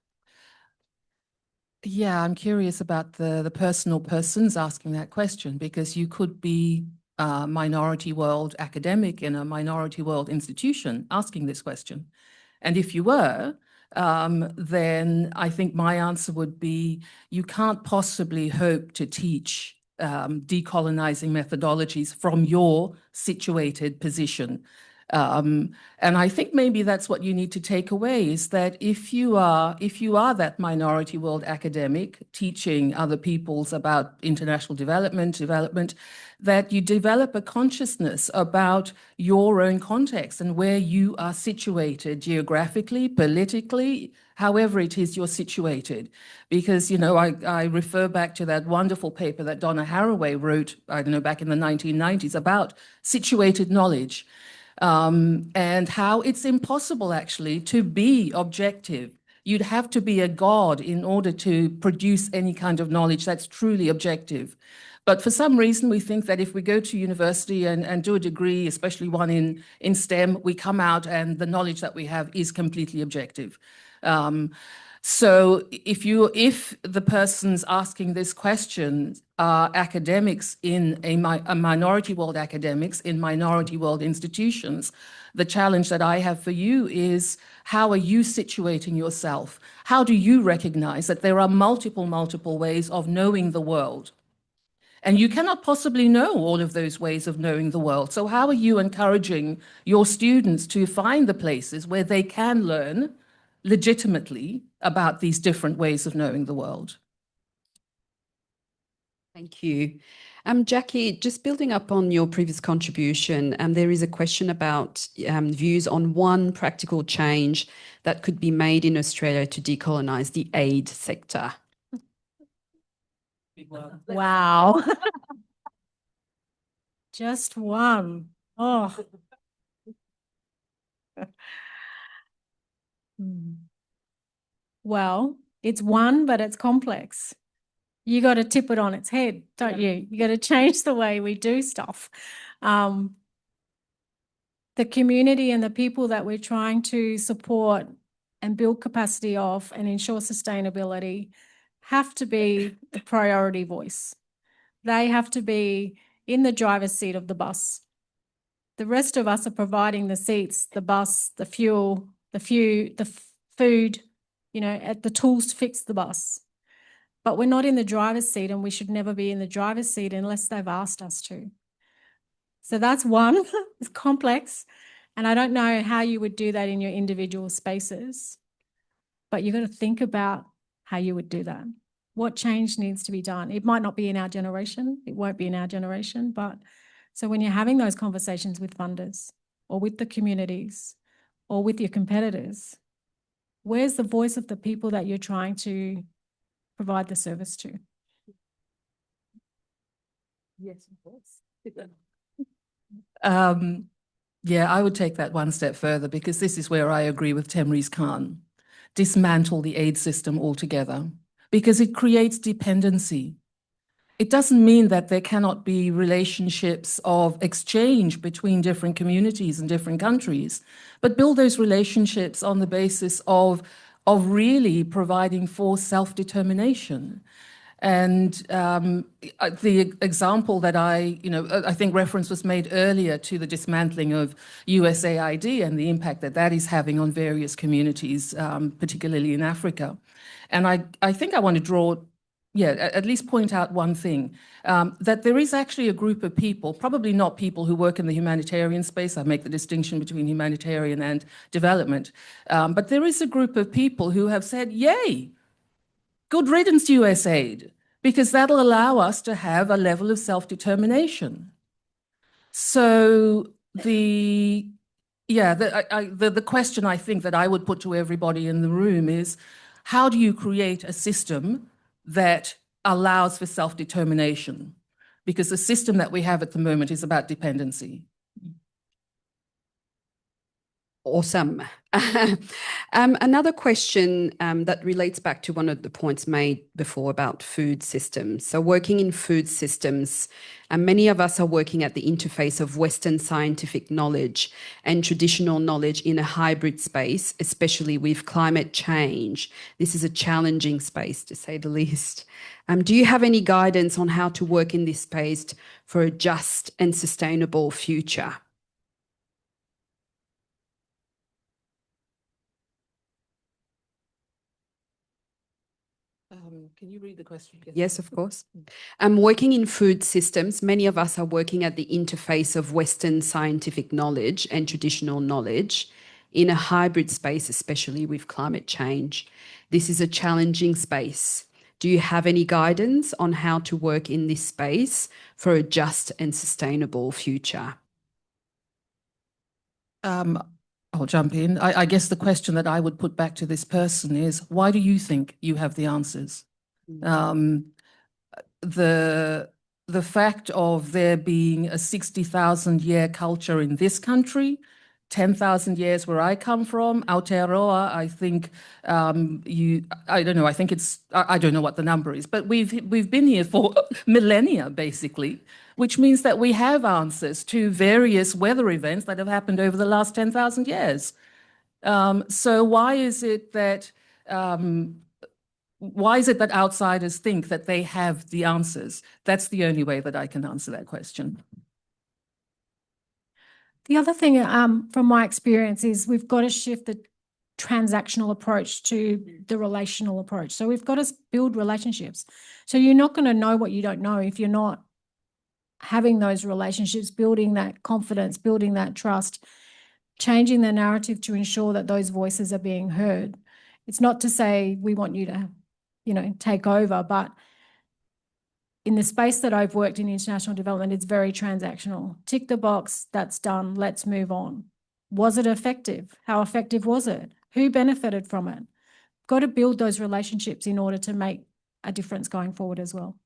Yeah, I'm curious about the personal persons asking that question, because you could be a minority world academic in a minority world institution asking this question. And if you were, then I think my answer would be, you can't possibly hope to teach decolonizing methodologies from your situated position. And I think maybe that's what you need to take away, is that if you are that minority world academic teaching other peoples about international development, that you develop a consciousness about your own context and where you are situated geographically, politically, however it is you're situated. Because, I refer back to that wonderful paper that Donna Haraway wrote, I don't know, back in the 1990s about situated knowledge. And how it's impossible actually to be objective. You'd have to be a god in order to produce any kind of knowledge that's truly objective. But for some reason, we think that if we go to university and do a degree, especially one in STEM, we come out and the knowledge that we have is completely objective. So if the persons asking this question are academics in a minority world academics in minority world institutions, the challenge that I have for you is, how are you situating yourself? How do you recognize that there are multiple ways of knowing the world? And you cannot possibly know all of those ways of knowing the world. So how are you encouraging your students to find the places where they can learn legitimately about these different ways of knowing the world? Thank you. Jackie, just building up on your previous contribution, there is a question about views on one practical change that could be made in Australia to decolonise the aid sector. Wow. Just one. Oh. Well, it's one, but it's complex. You got to tip it on its head, don't you? You got to change the way we do stuff. The community and the people that we're trying to support and build capacity of and ensure sustainability have to be the priority voice. They have to be in the driver's seat of the bus. The rest of us are providing the seats, the bus, the fuel, the food, at the tools to fix the bus. But we're not in the driver's seat, and we should never be in the driver's seat unless they've asked us to. So that's one. It's complex. And I don't know how you would do that in your individual spaces, but you've got to think about how you would do that. What change needs to be done? It might not be in our generation. It won't be in our generation. But so when you're having those conversations with funders or with the communities or with your competitors, where's the voice of the people that you're trying to provide the service to? Yes, of course. Yeah, I would take that one step further, because this is where I agree with Temri's Khan. Dismantle the aid system altogether, because it creates dependency. It doesn't mean that there cannot be relationships of exchange between different communities and different countries, but build those relationships on the basis of really providing for self-determination. And the example that I think reference was made earlier to the dismantling of USAID and the impact that that is having on various communities, particularly in Africa. And I think I want to draw, at least point out one thing, that there is actually a group of people, probably not people who work in the humanitarian space. I make the distinction between humanitarian and development. But there is a group of people who have said, yay, good riddance, USAID, because that'll allow us to have a level of self-determination. So the question I think that I would put to everybody in the room is, how do you create a system that allows for self-determination, because the system that we have at the moment is about dependency. Awesome. Another question that relates back to one of the points made before about food systems. So working in food systems, many of us are working at the interface of Western scientific knowledge and traditional knowledge in a hybrid space, especially with climate change. This is a challenging space, to say the least. Do you have any guidance on how to work in this space for a just and sustainable future? Can you read the question again? Yes, of course. Working in food systems, many of us are working at the interface of Western scientific knowledge and traditional knowledge in a hybrid space, especially with climate change. This is a challenging space. Do you have any guidance on how to work in this space for a just and sustainable future? I'll jump in. I guess the question that I would put back to this person is, why do you think you have the answers? The fact of there being a 60,000-year culture in this country, 10,000 years where I come from, Aotearoa, I think I don't know, I don't know what the number is, but we've been here for millennia, basically, which means that we have answers to various weather events that have happened over the last 10,000 years. So why is it that outsiders think that they have the answers? That's the only way that I can answer that question. The other thing from my experience is we've got to shift the transactional approach to the relational approach. So we've got to build relationships. So you're not going to know what you don't know if you're not having those relationships, building that confidence, building that trust, changing the narrative to ensure that those voices are being heard. It's not to say we want you to, take over, but in the space that I've worked in international development, it's very transactional. Tick the box, that's done, let's move on. Was it effective? How effective was it? Who benefited from it? Got to build those relationships in order to make a difference going forward as well.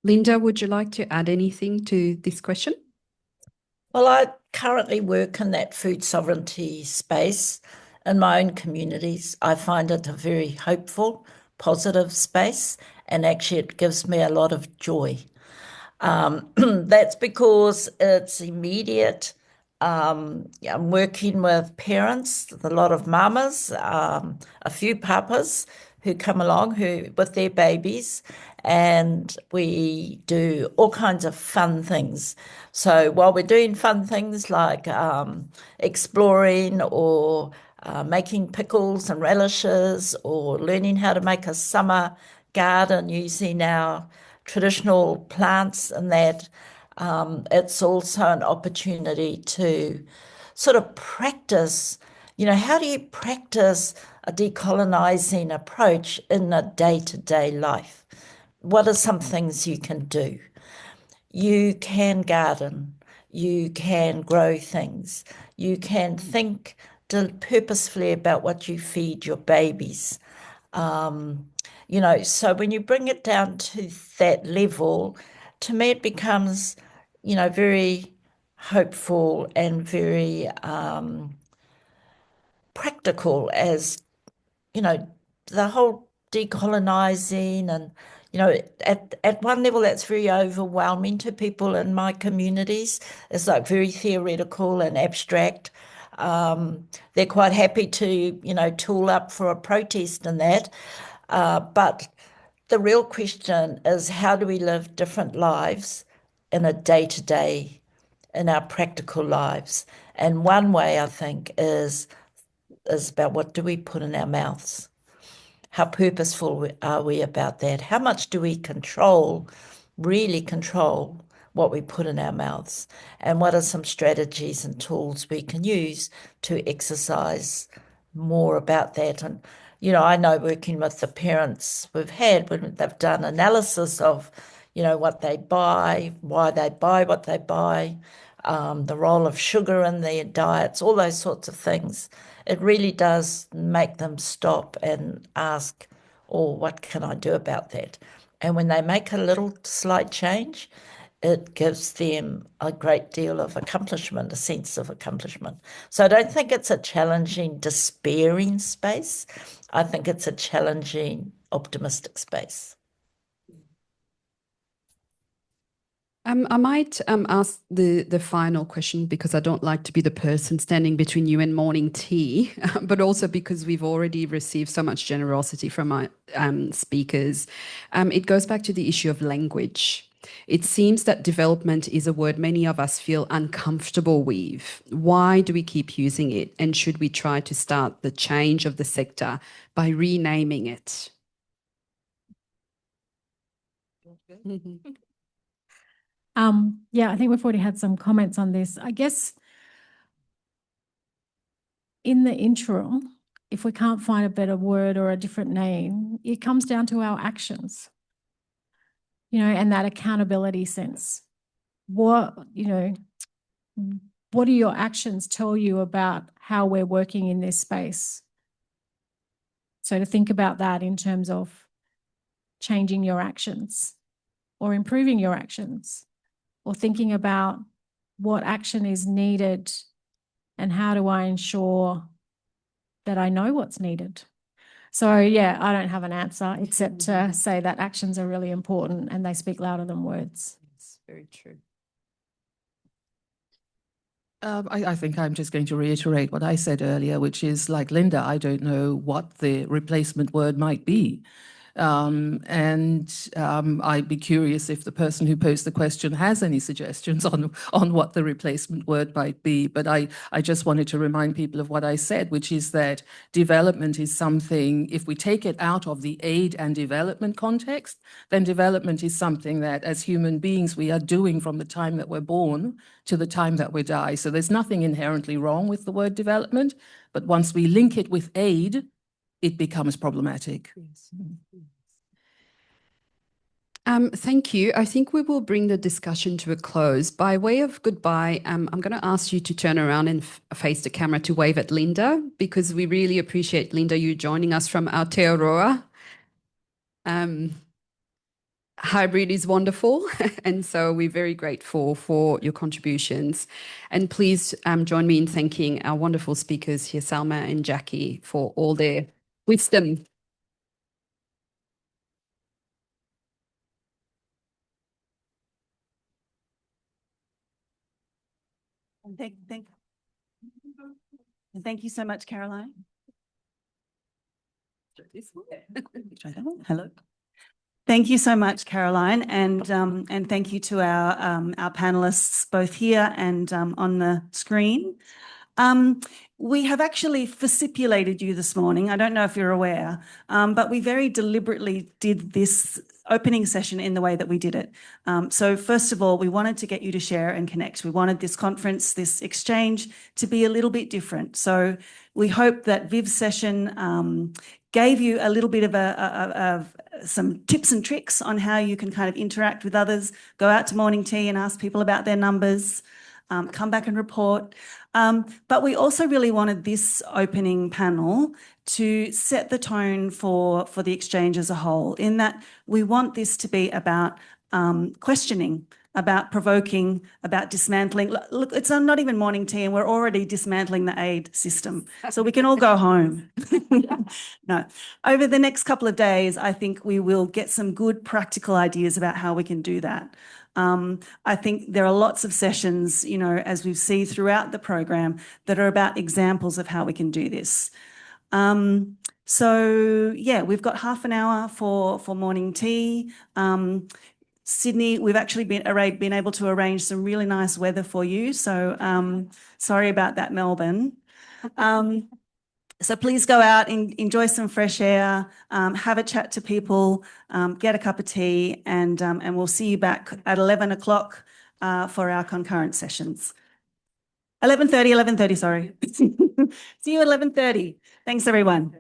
Linda, would you like to add anything to this question? Well, I currently work in that food sovereignty space in my own communities. I find it a very hopeful, positive space, and actually it gives me a lot of joy. That's because it's immediate. I'm working with parents, a lot of mamas, a few papas who come along with their babies, and we do all kinds of fun things. So while we're doing fun things like exploring or making pickles and relishes or learning how to make a summer garden using our traditional plants and that, it's also an opportunity to sort of practice, how do you practice a decolonizing approach in a day-to-day life? What are some things you can do? You can garden, you can grow things, you can think purposefully about what you feed your babies. So when you bring it down to that level, to me it becomes, very hopeful and very practical as, the whole decolonizing and, at one level that's very overwhelming to people in my communities. It's like very theoretical and abstract. They're quite happy to, tool up for a protest and that. But the real question is, how do we live different lives in a day-to-day, in our practical lives? And one way, I think, is about what do we put in our mouths? How purposeful are we about that? How much do we really control what we put in our mouths? And what are some strategies and tools we can use to exercise more about that? And, I know working with the parents we've had, when they've done analysis of, what they buy, why they buy what they buy, the role of sugar in their diets, all those sorts of things. It really does make them stop and ask, or what can I do about that? And when they make a little slight change, it gives them a great deal of accomplishment, a sense of accomplishment. So I don't think it's a challenging, despairing space. I think it's a challenging, optimistic space. I might ask the final question, because I don't like to be the person standing between you and morning tea, but also because we've already received so much generosity from our speakers. It goes back to the issue of language. It seems that development is a word many of us feel uncomfortable with. Why do we keep using it? And should we try to start the change of the sector by renaming it? Yeah, I think we've already had some comments on this. I guess in the interim, if we can't find a better word or a different name, it comes down to our actions, and that accountability sense. What do your actions tell you about how we're working in this space? So to think about that in terms of changing your actions or improving your actions, or thinking about what action is needed and how do I ensure that I know what's needed. So yeah, I don't have an answer except to say that actions are really important and they speak louder than words. It's very true. I think I'm just going to reiterate what I said earlier, which is, like Linda, I don't know what the replacement word might be. I'd be curious if the person who posed the question has any suggestions on what the replacement word might be. But I just wanted to remind people of what I said, which is that development is something, if we take it out of the aid and development context, then development is something that as human beings we are doing from the time that we're born to the time that we die. So there's nothing inherently wrong with the word development, but once we link it with aid, it becomes problematic. Thank you. I think we will bring the discussion to a close. By way of goodbye, I'm going to ask you to turn around and face the camera to wave at Linda, because we really appreciate, Linda, you joining us from Aotearoa. Hybrid is wonderful, and so we're very grateful for your contributions. And please join me in thanking our wonderful speakers here, Salma and Jackie, for all their wisdom. Thank you so much, Caroline. Try that one. Hello. Thank you so much, Caroline, and thank you to our panelists both here and on the screen. We have actually fasciculated you this morning. I don't know if you're aware, but we very deliberately did this opening session in the way that we did it. So first of all, we wanted to get you to share and connect. We wanted this conference, this exchange, to be a little bit different. So we hope that Viv's session gave you a little bit of some tips and tricks on how you can kind of interact with others, go out to morning tea and ask people about their numbers, come back and report. But we also really wanted this opening panel to set the tone for the exchange as a whole, in that we want this to be about questioning, about provoking, about dismantling. Look, it's not even morning tea and we're already dismantling the aid system. So we can all go home. No. Over the next couple of days, I think we will get some good practical ideas about how we can do that. I think there are lots of sessions, as we see throughout the program, that are about examples of how we can do this. So yeah, we've got half an hour for morning tea. Sydney, we've actually been able to arrange some really nice weather for you. So sorry about that, Melbourne. So please go out and enjoy some fresh air, have a chat to people, get a cup of tea, and we'll see you back at 11 o'clock for our concurrent sessions. 11:30, sorry. See you at 11:30. Thanks, everyone.